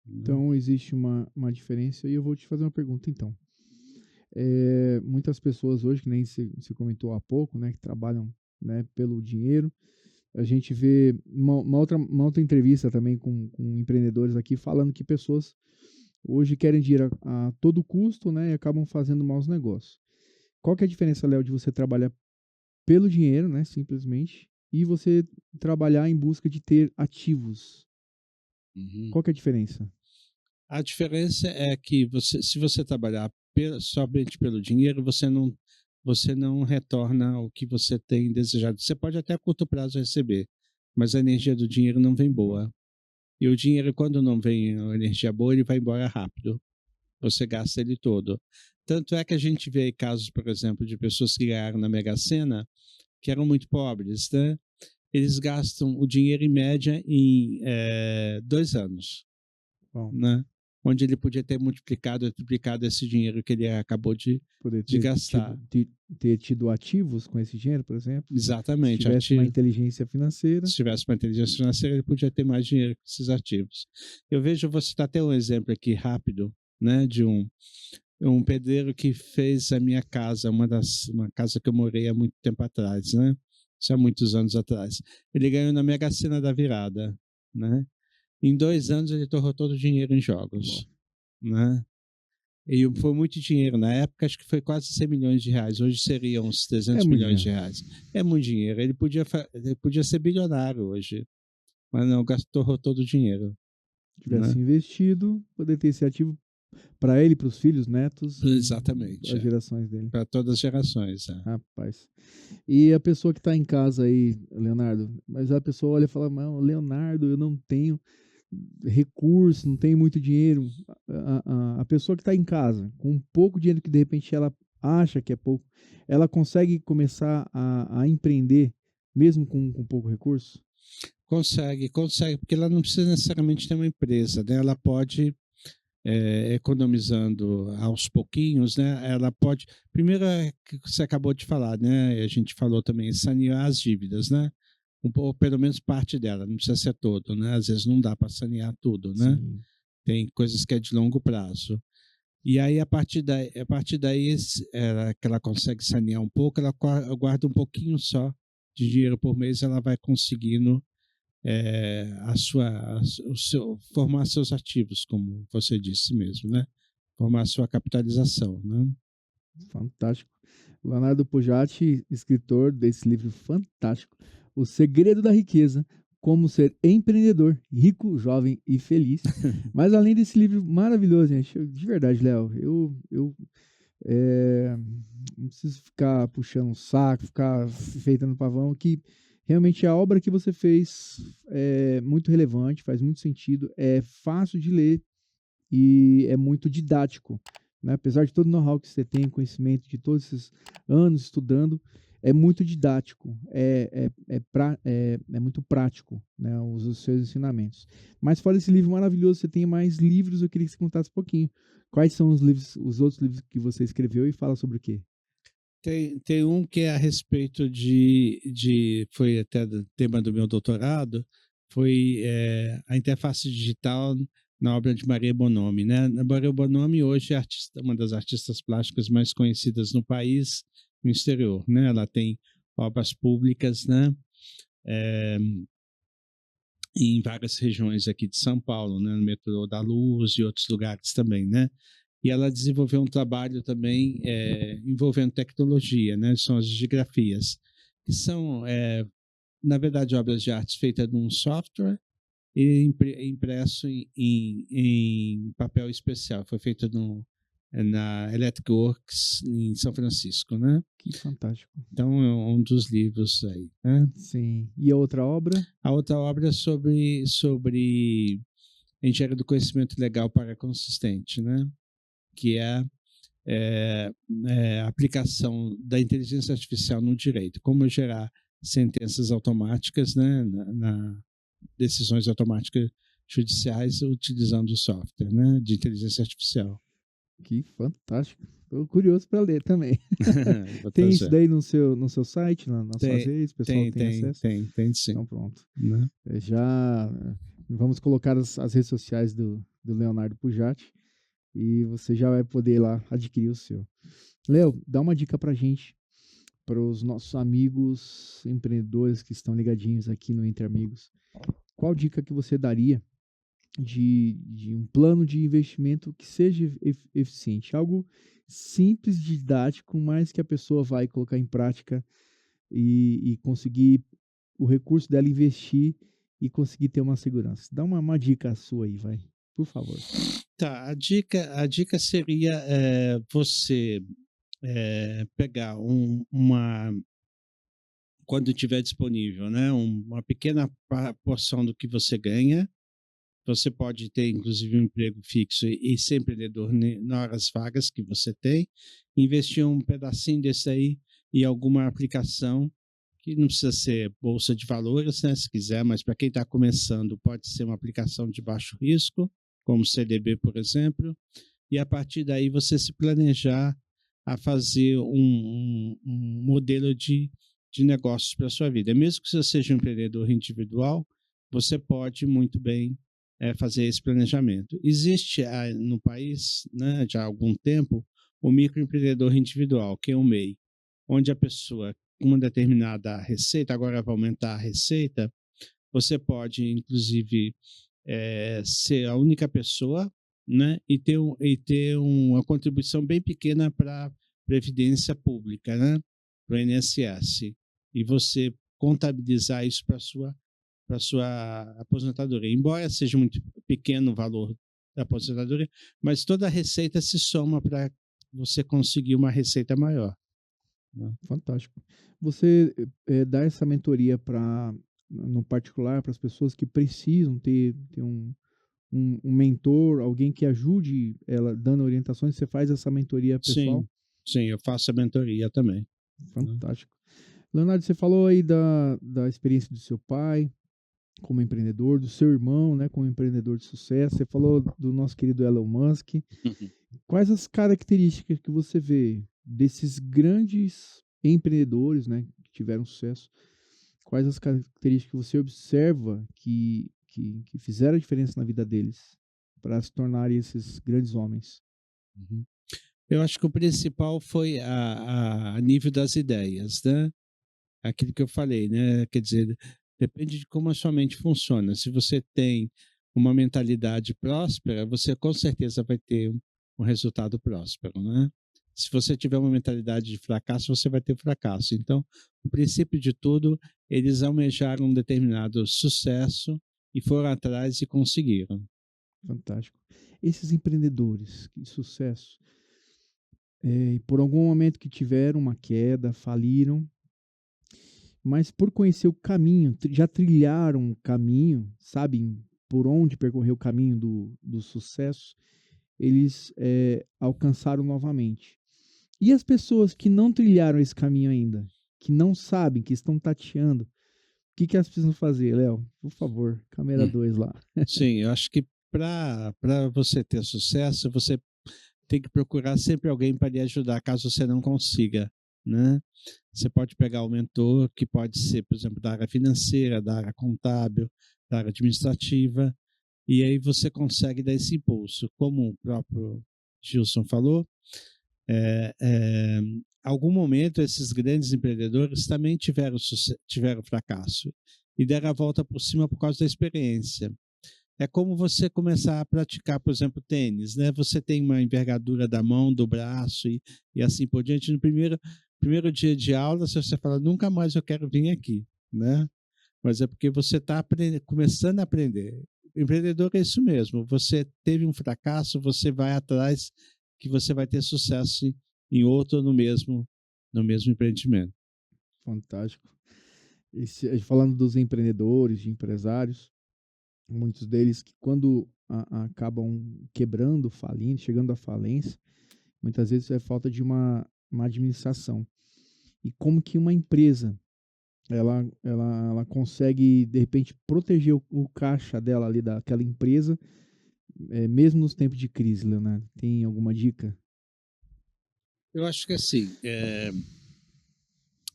Então, existe uma diferença e eu vou te fazer uma pergunta, então. Muitas pessoas hoje, que nem se comentou há pouco, né, que trabalham, né, pelo dinheiro. A gente vê uma outra entrevista também com empreendedores aqui falando que pessoas hoje querem dinheiro a todo custo, né, e acabam fazendo maus negócios. Qual que é a diferença, Léo, de você trabalhar pelo dinheiro, né, simplesmente, e você trabalhar em busca de ter ativos? Qual que é a diferença? A diferença é que se você trabalhar somente pelo dinheiro, você não retorna o que você tem desejado. Você pode até a curto prazo receber, mas a energia do dinheiro não vem boa. E o dinheiro, quando não vem a energia boa, ele vai embora rápido. Você gasta ele todo. Tanto é que a gente vê aí casos, por exemplo, de pessoas que ganharam na Mega Sena, que eram muito pobres, né? Eles gastam o dinheiro em média em 2 anos, Bom, né? Onde ele podia ter multiplicado ou triplicado esse dinheiro que ele acabou de poder gastar. ter tido ativos com esse dinheiro, por exemplo. Se Exatamente. tivesse uma inteligência financeira. Se tivesse uma inteligência financeira, ele podia ter mais dinheiro com esses ativos. Eu vejo, vou citar até um exemplo aqui rápido, né, de um pedreiro que fez a minha casa, uma casa que eu morei há muito tempo atrás, né? Isso há muitos anos atrás. Ele ganhou na Mega Sena da virada, né? Em 2 anos ele torrou todo o dinheiro em jogos, né? E foi muito dinheiro. Na época, acho que foi quase 100 milhões de reais. Hoje seriam uns 300 milhões de reais. É muito dinheiro. Ele podia ser bilionário hoje, mas não, torrou todo o dinheiro. Tivesse investido, poder ter esse ativo para ele, para os filhos, netos. Exatamente. As gerações dele. Para todas as gerações. Rapaz. E a pessoa que está em casa aí, Leonardo, mas a pessoa olha e fala, não, Leonardo, eu não tenho recurso, não tenho muito dinheiro. A pessoa que está em casa, com pouco dinheiro que de repente ela acha que é pouco, ela consegue começar a empreender mesmo com pouco recurso? Consegue, porque ela não precisa necessariamente ter uma empresa, né? Ela pode, economizando aos pouquinhos, né? Ela pode, primeiro é que você acabou de falar, né? A gente falou também, sanear as dívidas, né? Pelo menos parte dela, não precisa ser todo, né? Às vezes não dá para sanear tudo, né? Sim. Tem coisas que é de longo prazo. E aí, a partir daí que ela consegue sanear um pouco, ela guarda um pouquinho só de dinheiro por mês, ela vai conseguindo formar seus ativos, como você disse mesmo, né? Formar sua capitalização, né? Fantástico. Leonardo Pujatti, escritor desse livro fantástico, O Segredo da Riqueza, Como Ser Empreendedor, Rico, Jovem e Feliz. Mas além desse livro maravilhoso, gente, de verdade, Léo, eu não preciso ficar puxando um saco, ficar enfeitando pavão, que realmente a obra que você fez é muito relevante, faz muito sentido, é fácil de ler e é muito didático, né? Apesar de todo o know-how que você tem, conhecimento de todos esses anos estudando, é muito didático, é muito prático, né, os seus ensinamentos. Mas fora esse livro maravilhoso, você tem mais livros, eu queria que você contasse um pouquinho. Quais são os outros livros que você escreveu e fala sobre o quê? Tem um que é a respeito foi até o tema do meu doutorado, foi a interface digital na obra de Maria Bonomi, né? Maria Bonomi hoje é uma das artistas plásticas mais conhecidas no país, no exterior, né? Ela tem obras públicas, né? Em várias regiões aqui de São Paulo, né? No metrô da Luz e outros lugares também, né? E ela desenvolveu um trabalho também envolvendo tecnologia, né? São as digigrafias, que são, na verdade, obras de arte feitas num software e impresso em papel especial. Foi feito na Electric Works, em São Francisco, né? Que fantástico. Então, é um dos livros aí, né? Sim. E a outra obra? A outra obra é sobre engenharia do conhecimento legal para consistente, né? Que é a aplicação da inteligência artificial no direito. Como gerar sentenças automáticas, né? Na decisões automáticas judiciais utilizando o software, né? De inteligência artificial. Que fantástico. Estou curioso para ler também. Tem isso daí no seu site, nas suas redes? O pessoal tem acesso? Tem sim. Então pronto. Né? Já vamos colocar as redes sociais do Leonardo Pujatti e você já vai poder ir lá adquirir o seu. Léo, dá uma dica para gente, para os nossos amigos empreendedores que estão ligadinhos aqui no Entre Amigos. Qual dica que você daria de um plano de investimento que seja eficiente? Algo simples, didático, mas que a pessoa vai colocar em prática e conseguir o recurso dela investir e conseguir ter uma segurança. Dá uma dica sua aí, vai, por favor. Tá, a dica seria você pegar quando tiver disponível, né, uma pequena porção do que você ganha, Você pode ter, inclusive, um emprego fixo e ser empreendedor nas horas vagas que você tem, investir um pedacinho desse aí em alguma aplicação, que não precisa ser bolsa de valores, né, se quiser, mas para quem está começando, pode ser uma aplicação de baixo risco, como CDB, por exemplo, e a partir daí você se planejar a fazer um modelo de negócios para a sua vida. Mesmo que você seja um empreendedor individual, você pode muito bem fazer esse planejamento. Existe no país, né, já há algum tempo, o microempreendedor individual, que é o MEI, onde a pessoa, com uma determinada receita, agora vai aumentar a receita, você pode, inclusive, ser a única pessoa, né, e ter uma contribuição bem pequena para a Previdência Pública, né, para o INSS, e você contabilizar isso para a sua aposentadoria. Embora seja muito pequeno o valor da aposentadoria, mas toda a receita se soma para você conseguir uma receita maior. Né? Fantástico. Você dá essa mentoria no particular para as pessoas que precisam ter um mentor, alguém que ajude ela dando orientações, você faz essa mentoria pessoal? Sim, eu faço a mentoria também. Fantástico. Leonardo, você falou aí da experiência do seu pai como empreendedor, do seu irmão, né, como empreendedor de sucesso, você falou do nosso querido Elon Musk. Quais as características que você vê desses grandes empreendedores, né, que tiveram sucesso? Quais as características que você observa que fizeram a diferença na vida deles para se tornarem esses grandes homens? Eu acho que o principal foi a nível das ideias, né? Aquilo que eu falei, né? Quer dizer, depende de como a sua mente funciona. Se você tem uma mentalidade próspera, você com certeza vai ter um resultado próspero, né? Se você tiver uma mentalidade de fracasso, você vai ter fracasso. Então, o princípio de tudo, eles almejaram um determinado sucesso e foram atrás e conseguiram. Fantástico. Esses empreendedores de sucesso, por algum momento que tiveram uma queda, faliram, mas por conhecer o caminho, já trilharam o caminho, sabem por onde percorrer o caminho do sucesso, eles alcançaram novamente. E as pessoas que não trilharam esse caminho ainda, que não sabem, que estão tateando, o que elas precisam fazer, Léo? Por favor, câmera 2 lá. Sim, eu acho que para você ter sucesso, você tem que procurar sempre alguém para lhe ajudar, caso você não consiga, né? Você pode pegar um mentor, que pode ser, por exemplo, da área financeira, da área contábil, da área administrativa, e aí você consegue dar esse impulso. Como o próprio Gilson falou, algum momento esses grandes empreendedores também tiveram fracasso e deram a volta por cima por causa da experiência. É como você começar a praticar, por exemplo, tênis, né? Você tem uma envergadura da mão, do braço e assim por diante. No primeiro dia de aula, você fala, nunca mais eu quero vir aqui, né? Mas é porque você está começando a aprender. Empreendedor é isso mesmo. Você teve um fracasso, você vai atrás que você vai ter sucesso em outro no mesmo empreendimento. Fantástico. Falando dos empreendedores, de empresários, muitos deles que quando acabam quebrando, falindo, chegando à falência, muitas vezes é falta de uma administração. E como que uma empresa ela consegue, de repente, proteger o caixa dela ali, daquela empresa, mesmo nos tempos de crise, Leonardo? Tem alguma dica? Eu acho que assim,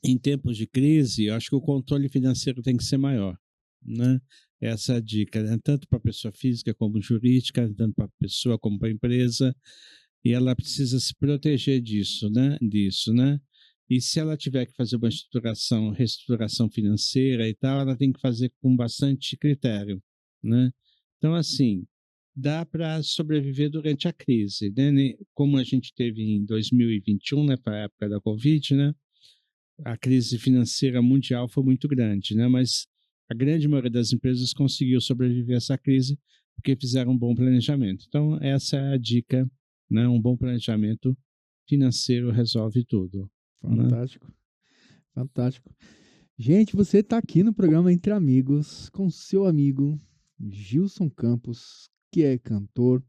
em tempos de crise, eu acho que o controle financeiro tem que ser maior, né? Essa é a dica, né? Tanto para a pessoa física como jurídica, tanto para a pessoa como para a empresa, e ela precisa se proteger disso, né? E se ela tiver que fazer uma reestruturação financeira e tal, ela tem que fazer com bastante critério, né? Então, assim, dá para sobreviver durante a crise, né? Como a gente teve em 2021, né, para a época da Covid, né? A crise financeira mundial foi muito grande, né? Mas a grande maioria das empresas conseguiu sobreviver a essa crise porque fizeram um bom planejamento. Então, essa é a dica, né? Um bom planejamento financeiro resolve tudo. Fantástico. Né? Fantástico. Gente, você está aqui no programa Entre Amigos com seu amigo Gilson Campos, que é cantor,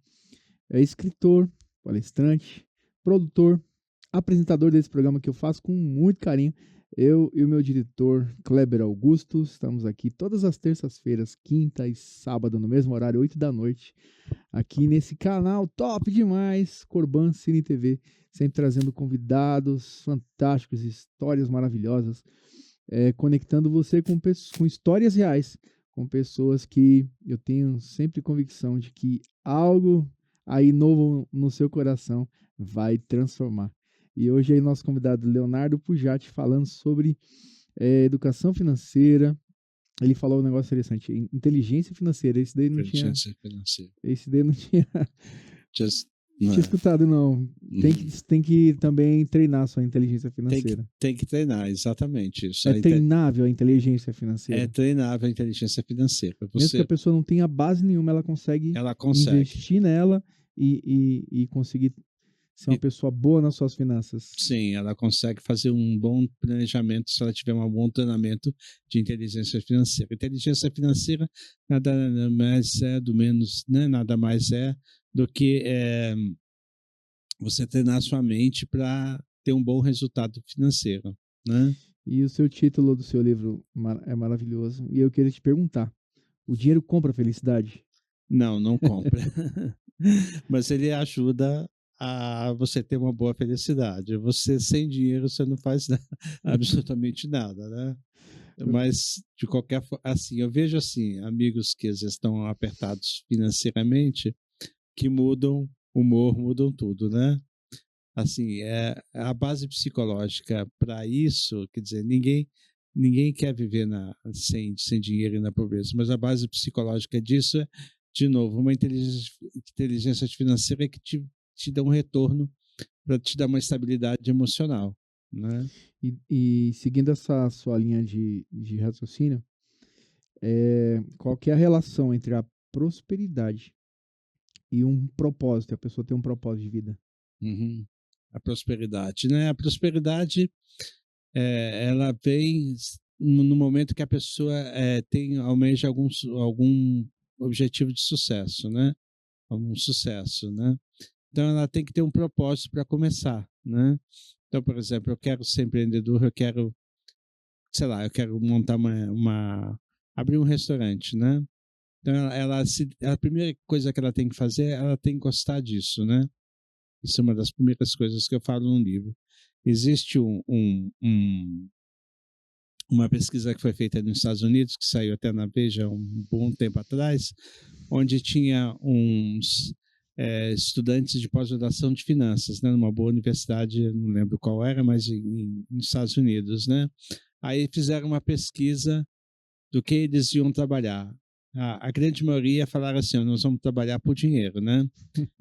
é escritor, palestrante, produtor, apresentador desse programa que eu faço com muito carinho. Eu e o meu diretor, Kleber Augusto, estamos aqui todas as terças-feiras, quinta e sábado, no mesmo horário, 8 da noite, aqui nesse canal top demais, Corban Cine TV, sempre trazendo convidados fantásticos, histórias maravilhosas, conectando você com histórias reais, com pessoas que eu tenho sempre convicção de que algo aí novo no seu coração vai transformar. E hoje aí nosso convidado Leonardo Pujatti falando sobre educação financeira. Ele falou um negócio interessante, inteligência financeira. Esse daí não tinha tinha escutado, não. Tem que também treinar sua inteligência financeira. Tem que treinar, exatamente isso. É treinável a inteligência financeira. É treinável a inteligência financeira. Mesmo que a pessoa não tenha base nenhuma, ela consegue investir nela e conseguir ser uma pessoa boa nas suas finanças. Sim, ela consegue fazer um bom planejamento se ela tiver um bom treinamento de inteligência financeira. Inteligência financeira nada mais é do que você treinar sua mente para ter um bom resultado financeiro, né? E o seu título do seu livro é maravilhoso. E eu queria te perguntar, o dinheiro compra felicidade? Não compra. Mas ele ajuda a você ter uma boa felicidade. Você, sem dinheiro, você não faz absolutamente nada, né? Mas, de qualquer forma, assim, eu vejo assim, amigos que às vezes estão apertados financeiramente, que mudam humor, mudam tudo, né? Assim, a base psicológica para isso, quer dizer, ninguém quer viver sem dinheiro e na pobreza, mas a base psicológica disso é, de novo, uma inteligência financeira que te dá um retorno para te dar uma estabilidade emocional, né? E seguindo essa sua linha de raciocínio, qual que é a relação entre a prosperidade e um propósito, a pessoa tem um propósito de vida? A prosperidade, né? A prosperidade, ela vem no momento que a pessoa almeja algum objetivo de sucesso, né? Algum sucesso, né? Então, ela tem que ter um propósito para começar, né? Então, por exemplo, eu quero ser empreendedor, eu quero montar abrir um restaurante, né? Então, a primeira coisa que ela tem que fazer, ela tem que gostar disso, né? Isso é uma das primeiras coisas que eu falo no livro. Existe uma pesquisa que foi feita nos Estados Unidos, que saiu até na Veja um bom tempo atrás, onde tinha uns estudantes de pós-graduação de finanças, né, numa boa universidade, não lembro qual era, mas nos Estados Unidos, né? Aí fizeram uma pesquisa do que eles iam trabalhar. A grande maioria falaram assim, nós vamos trabalhar por dinheiro, né?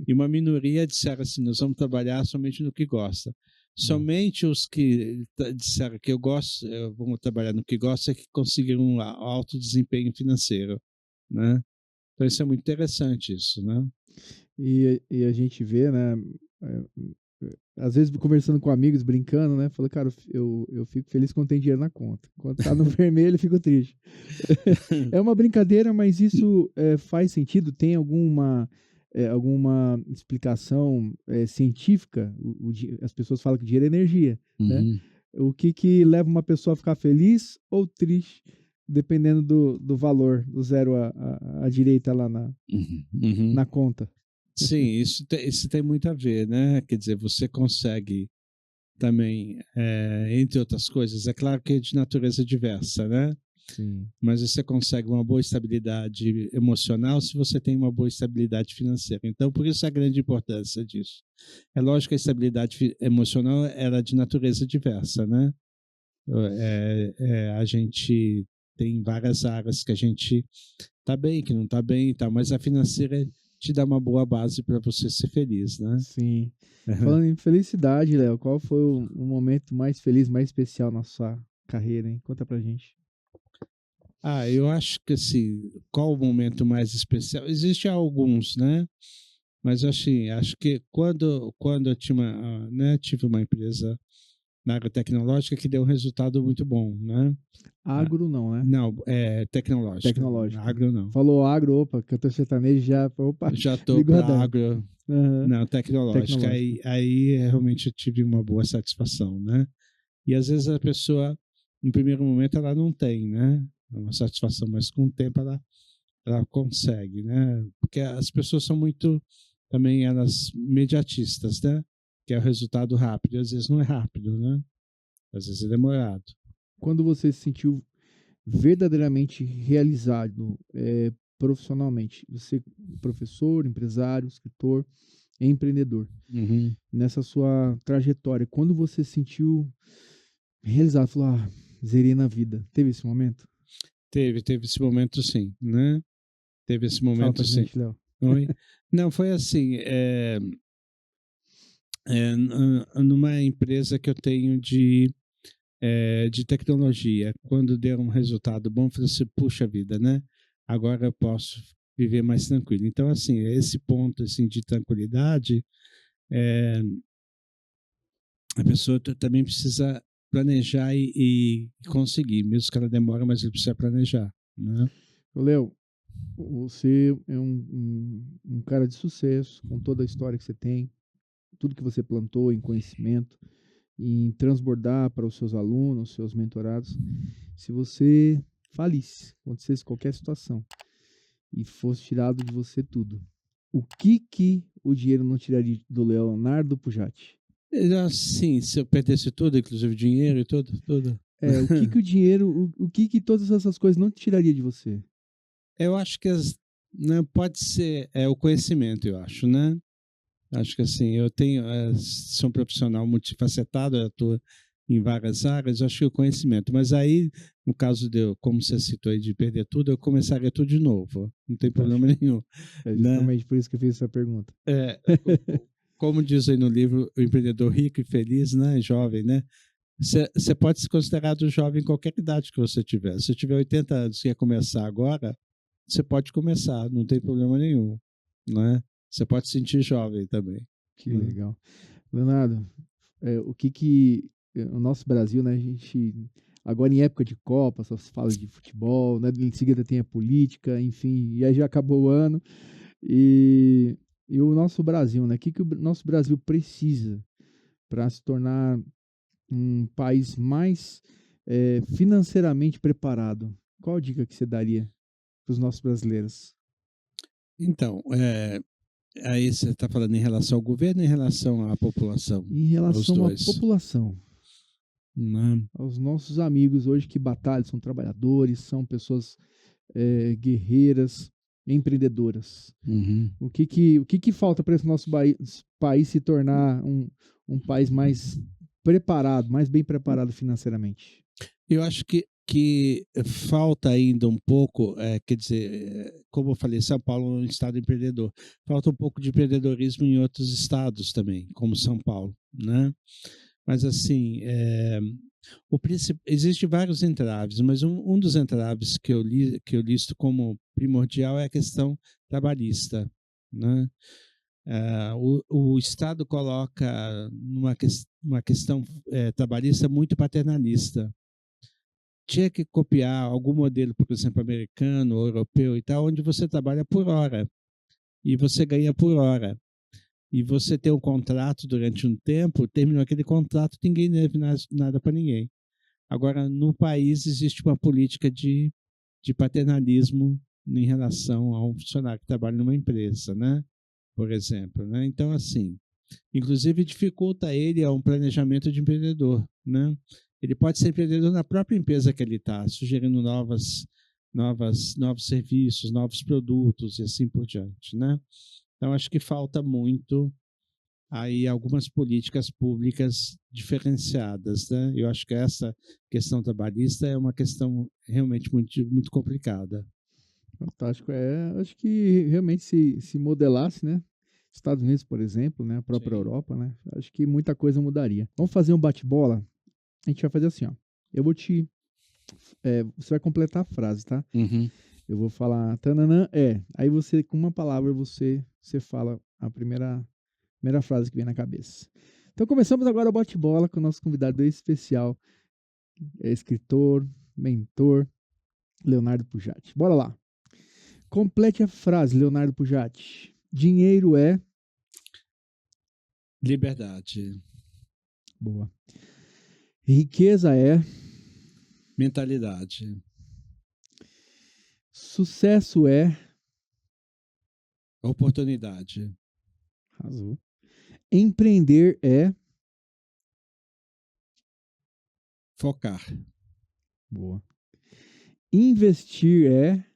E uma minoria disseram assim, nós vamos trabalhar somente no que gosta. Somente os que disseram que eu vou trabalhar no que gosto, é que conseguiram um alto desempenho financeiro, né? Então isso é muito interessante, isso, né? E a gente vê, né? Às vezes conversando com amigos, brincando, né? Falei, cara, eu fico feliz quando tem dinheiro na conta. Quando tá no vermelho, eu fico triste. É uma brincadeira, mas isso faz sentido? Tem alguma explicação científica? As pessoas falam que dinheiro é energia, né? O que leva uma pessoa a ficar feliz ou triste, dependendo do valor, do zero à direita lá na conta? Sim, isso tem muito a ver, né? Quer dizer, você consegue também, entre outras coisas, é claro que é de natureza diversa, né? Sim. Mas você consegue uma boa estabilidade emocional se você tem uma boa estabilidade financeira. Então, por isso a grande importância disso. É lógico que a estabilidade emocional era de natureza diversa, né? A gente tem várias áreas que a gente está bem, que não está bem e tal, mas a financeira te dá uma boa base para você ser feliz, né? Sim. Falando em felicidade, Léo, qual foi o momento mais feliz, mais especial na sua carreira, hein? Conta pra gente. Eu acho que assim, qual o momento mais especial? Existem alguns, né? Mas assim, acho que quando eu tive uma empresa na área tecnológica que deu um resultado muito bom, né? Agro não, né? Não, é tecnológica. Tecnológica. Agro não. Falou agro, opa, cantor sertanejo já, opa, Já estou ligou a para dela. agro. Aham. Não, tecnológica. Aí realmente eu tive uma boa satisfação, né? E às vezes a pessoa, no primeiro momento, ela não tem, né? Uma satisfação, mas com o tempo ela consegue, né? Porque as pessoas são muito, também elas, imediatistas, né? Que é o resultado rápido. E às vezes não é rápido, né? Às vezes é demorado. Quando você se sentiu verdadeiramente realizado profissionalmente, você professor, empresário, escritor, empreendedor, Uhum. nessa sua trajetória, quando você se sentiu realizado, falou, zerei na vida, teve esse momento? Teve esse momento sim, né? Teve esse Fala momento pra sim. gente, Léo. Oi? Não, foi assim, numa empresa que eu tenho de tecnologia, quando deu um resultado bom, eu falei assim, puxa vida, né? Agora eu posso viver mais tranquilo. Então, assim, esse ponto assim, de tranquilidade, a pessoa também precisa planejar e conseguir, mesmo que ela demore, mas ele precisa planejar, né? Léo, você é um cara de sucesso, com toda a história que você tem, tudo que você plantou em conhecimento, em transbordar para os seus alunos, seus mentorados. Se você falisse, acontecesse qualquer situação e fosse tirado de você tudo, o que o dinheiro não tiraria do Leonardo Pujatti? Assim, se eu perdesse tudo, inclusive dinheiro e tudo. O que o dinheiro, o que todas essas coisas não tiraria de você? Eu acho que né, pode ser o conhecimento, eu acho, né? Acho que assim, eu sou um profissional multifacetado, eu estou em várias áreas, eu acho que o conhecimento. Mas aí, no caso de eu, como você citou aí, de perder tudo, eu começaria tudo de novo, não tem problema nenhum. É justamente por isso que eu fiz essa pergunta. Como diz aí no livro, o empreendedor rico e feliz, né, jovem, né? Você pode ser considerado jovem em qualquer idade que você tiver. Se você tiver 80 anos e quer começar agora, você pode começar, não tem problema nenhum, né? Você pode se sentir jovem também. Que legal. Leonardo, o nosso Brasil, né, a gente, agora em época de Copa, só se fala de futebol, né, em seguida tem a política, enfim, e aí já acabou o ano, e o nosso Brasil, né, o que o nosso Brasil precisa para se tornar um país mais financeiramente preparado? Qual a dica que você daria para os nossos brasileiros? Então, aí você está falando em relação ao governo ou em relação à população? Em relação à dois. população, Não. aos nossos amigos hoje que batalham, são trabalhadores, são pessoas guerreiras, empreendedoras. Uhum. O que falta para esse nosso país se tornar um país mais preparado, mais bem preparado financeiramente? Eu acho que falta ainda um pouco, quer dizer, como eu falei, São Paulo é um estado empreendedor. Falta um pouco de empreendedorismo em outros estados também, como São Paulo, né? Mas assim, existe vários entraves, mas um dos entraves que eu listo como primordial é a questão trabalhista, né? O Estado coloca uma questão trabalhista muito paternalista. Tinha que copiar algum modelo, por exemplo, americano ou europeu e tal, onde você trabalha por hora e você ganha por hora. E você tem um contrato durante um tempo, terminou aquele contrato, ninguém deve nada para ninguém. Agora, no país, existe uma política de paternalismo em relação a um funcionário que trabalha numa empresa, né? Por exemplo, né? Então, assim, inclusive dificulta ele a um planejamento de empreendedor, né? Ele pode ser empreendedor na própria empresa que ele está, sugerindo novos serviços, novos produtos e assim por diante, né? Então, acho que falta muito aí algumas políticas públicas diferenciadas, né? Eu acho que essa questão trabalhista é uma questão realmente muito, muito complicada. Fantástico. Acho que realmente se modelasse, né? Estados Unidos, por exemplo, né? A própria Sim. Europa, né? Acho que muita coisa mudaria. Vamos fazer um bate-bola? A gente vai fazer assim, ó. Eu vou você vai completar a frase, tá? Uhum. Eu vou falar tananã, Aí você, com uma palavra, você fala a primeira frase que vem na cabeça. Então começamos agora o bate-bola com o nosso convidado especial, escritor, mentor, Leonardo Pugiati. Bora lá. Complete a frase, Leonardo Pugiati. Dinheiro é... Liberdade. Boa. Riqueza é... Mentalidade. Sucesso é... Oportunidade. Arrasou. Empreender é... Focar. Boa. Investir é...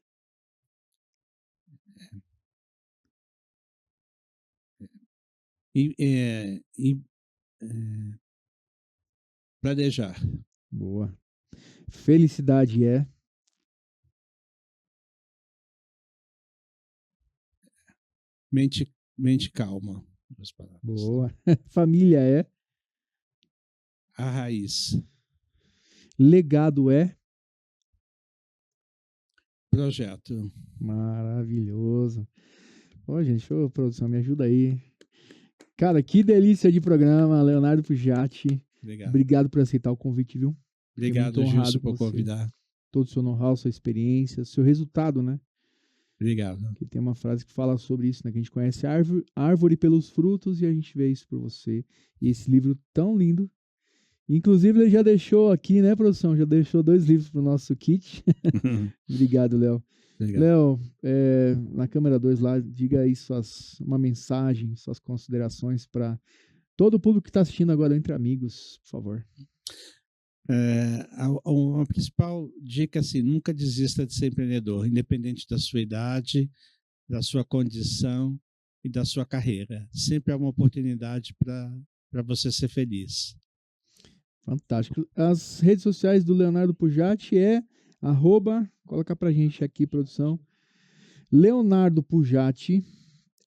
Planejar. Boa. Felicidade é... Mente calma. Boa. Família é... A raiz. Legado é... Projeto. Maravilhoso. Ô, gente, ô, produção, me ajuda aí. Cara, que delícia de programa, Leonardo Pugiati. Obrigado por aceitar o convite, viu? Obrigado, Gilson, por convidar. Todo o seu know-how, sua experiência, seu resultado, né? Obrigado. Que tem uma frase que fala sobre isso, né? Que a gente conhece a árvore pelos frutos e a gente vê isso por você. E esse livro tão lindo. Inclusive, ele já deixou aqui, né, produção? Já deixou 2 livros pro nosso kit. Obrigado, Léo. Léo, na câmera 2 lá, diga aí uma mensagem, suas considerações para todo o público que está assistindo agora Entre Amigos, por favor. A principal dica, assim, nunca desista de ser empreendedor, independente da sua idade, da sua condição e da sua carreira. Sempre há uma oportunidade para você ser feliz. Fantástico. As redes sociais do Leonardo Pugiati é coloca pra gente aqui, produção, Leonardo Pugiati,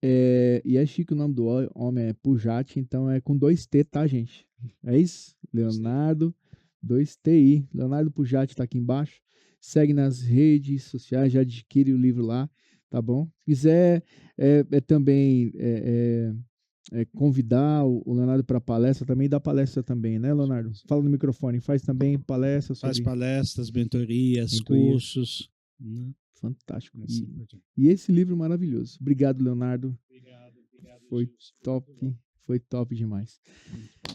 e é chique o nome do homem, é Pugiati, então é com 2 T, tá, gente? É isso? Leonardo, 2 TI. Leonardo Pugiati tá aqui embaixo. Segue nas redes sociais, já adquire o livro lá, tá bom? Se quiser também convidar o Leonardo para palestra, também dá palestra também, né, Leonardo? Fala no microfone, faz também palestras. Faz palestras, mentorias, cursos. Fantástico. E esse livro maravilhoso. Obrigado, Leonardo. Obrigado. Foi top demais.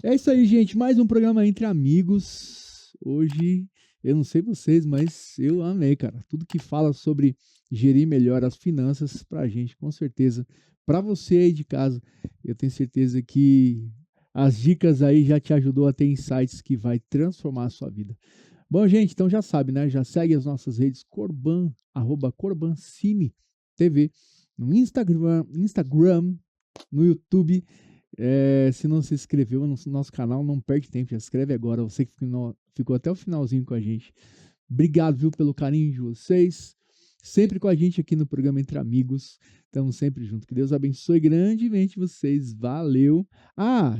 É isso aí, gente. Mais um programa Entre Amigos. Hoje, eu não sei vocês, mas eu amei, cara. Tudo que fala sobre gerir melhor as finanças pra gente, com certeza. Para você aí de casa, eu tenho certeza que as dicas aí já te ajudou a ter insights que vai transformar a sua vida. Bom, gente, então já sabe, né? Já segue as nossas redes Corban, @CorbanCine TV, no Instagram, no YouTube. Se não se inscreveu no nosso canal, não perde tempo, já se inscreve agora. Você que ficou até o finalzinho com a gente. Obrigado, viu, pelo carinho de vocês. Sempre com a gente aqui no programa Entre Amigos. Estamos sempre juntos. Que Deus abençoe grandemente vocês. Valeu.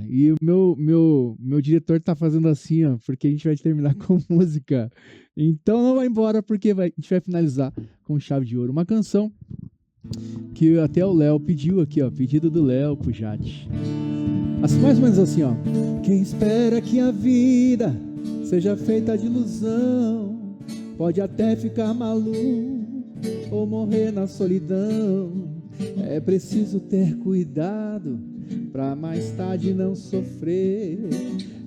E o meu diretor tá fazendo assim, ó, porque a gente vai terminar com música. Então não vai embora, porque a gente vai finalizar com chave de ouro. Uma canção que até o Léo pediu aqui, ó. Pedido do Léo Pugiati. Assim, mais ou menos assim, ó. Quem espera que a vida seja feita de ilusão pode até ficar maluco ou morrer na solidão. É preciso ter cuidado pra mais tarde não sofrer.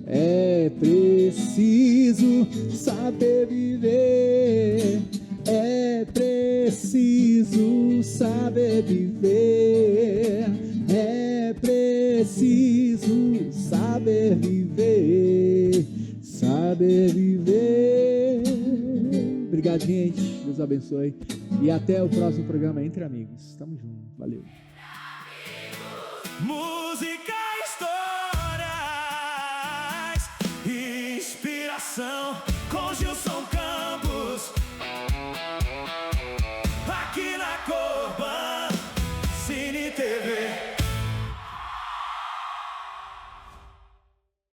É preciso saber viver. É preciso saber viver. É preciso saber viver. Saber viver. Obrigado, gente. Deus abençoe. E até o próximo programa Entre Amigos. Tamo junto. Valeu. Música, histórias, inspiração com Gilson.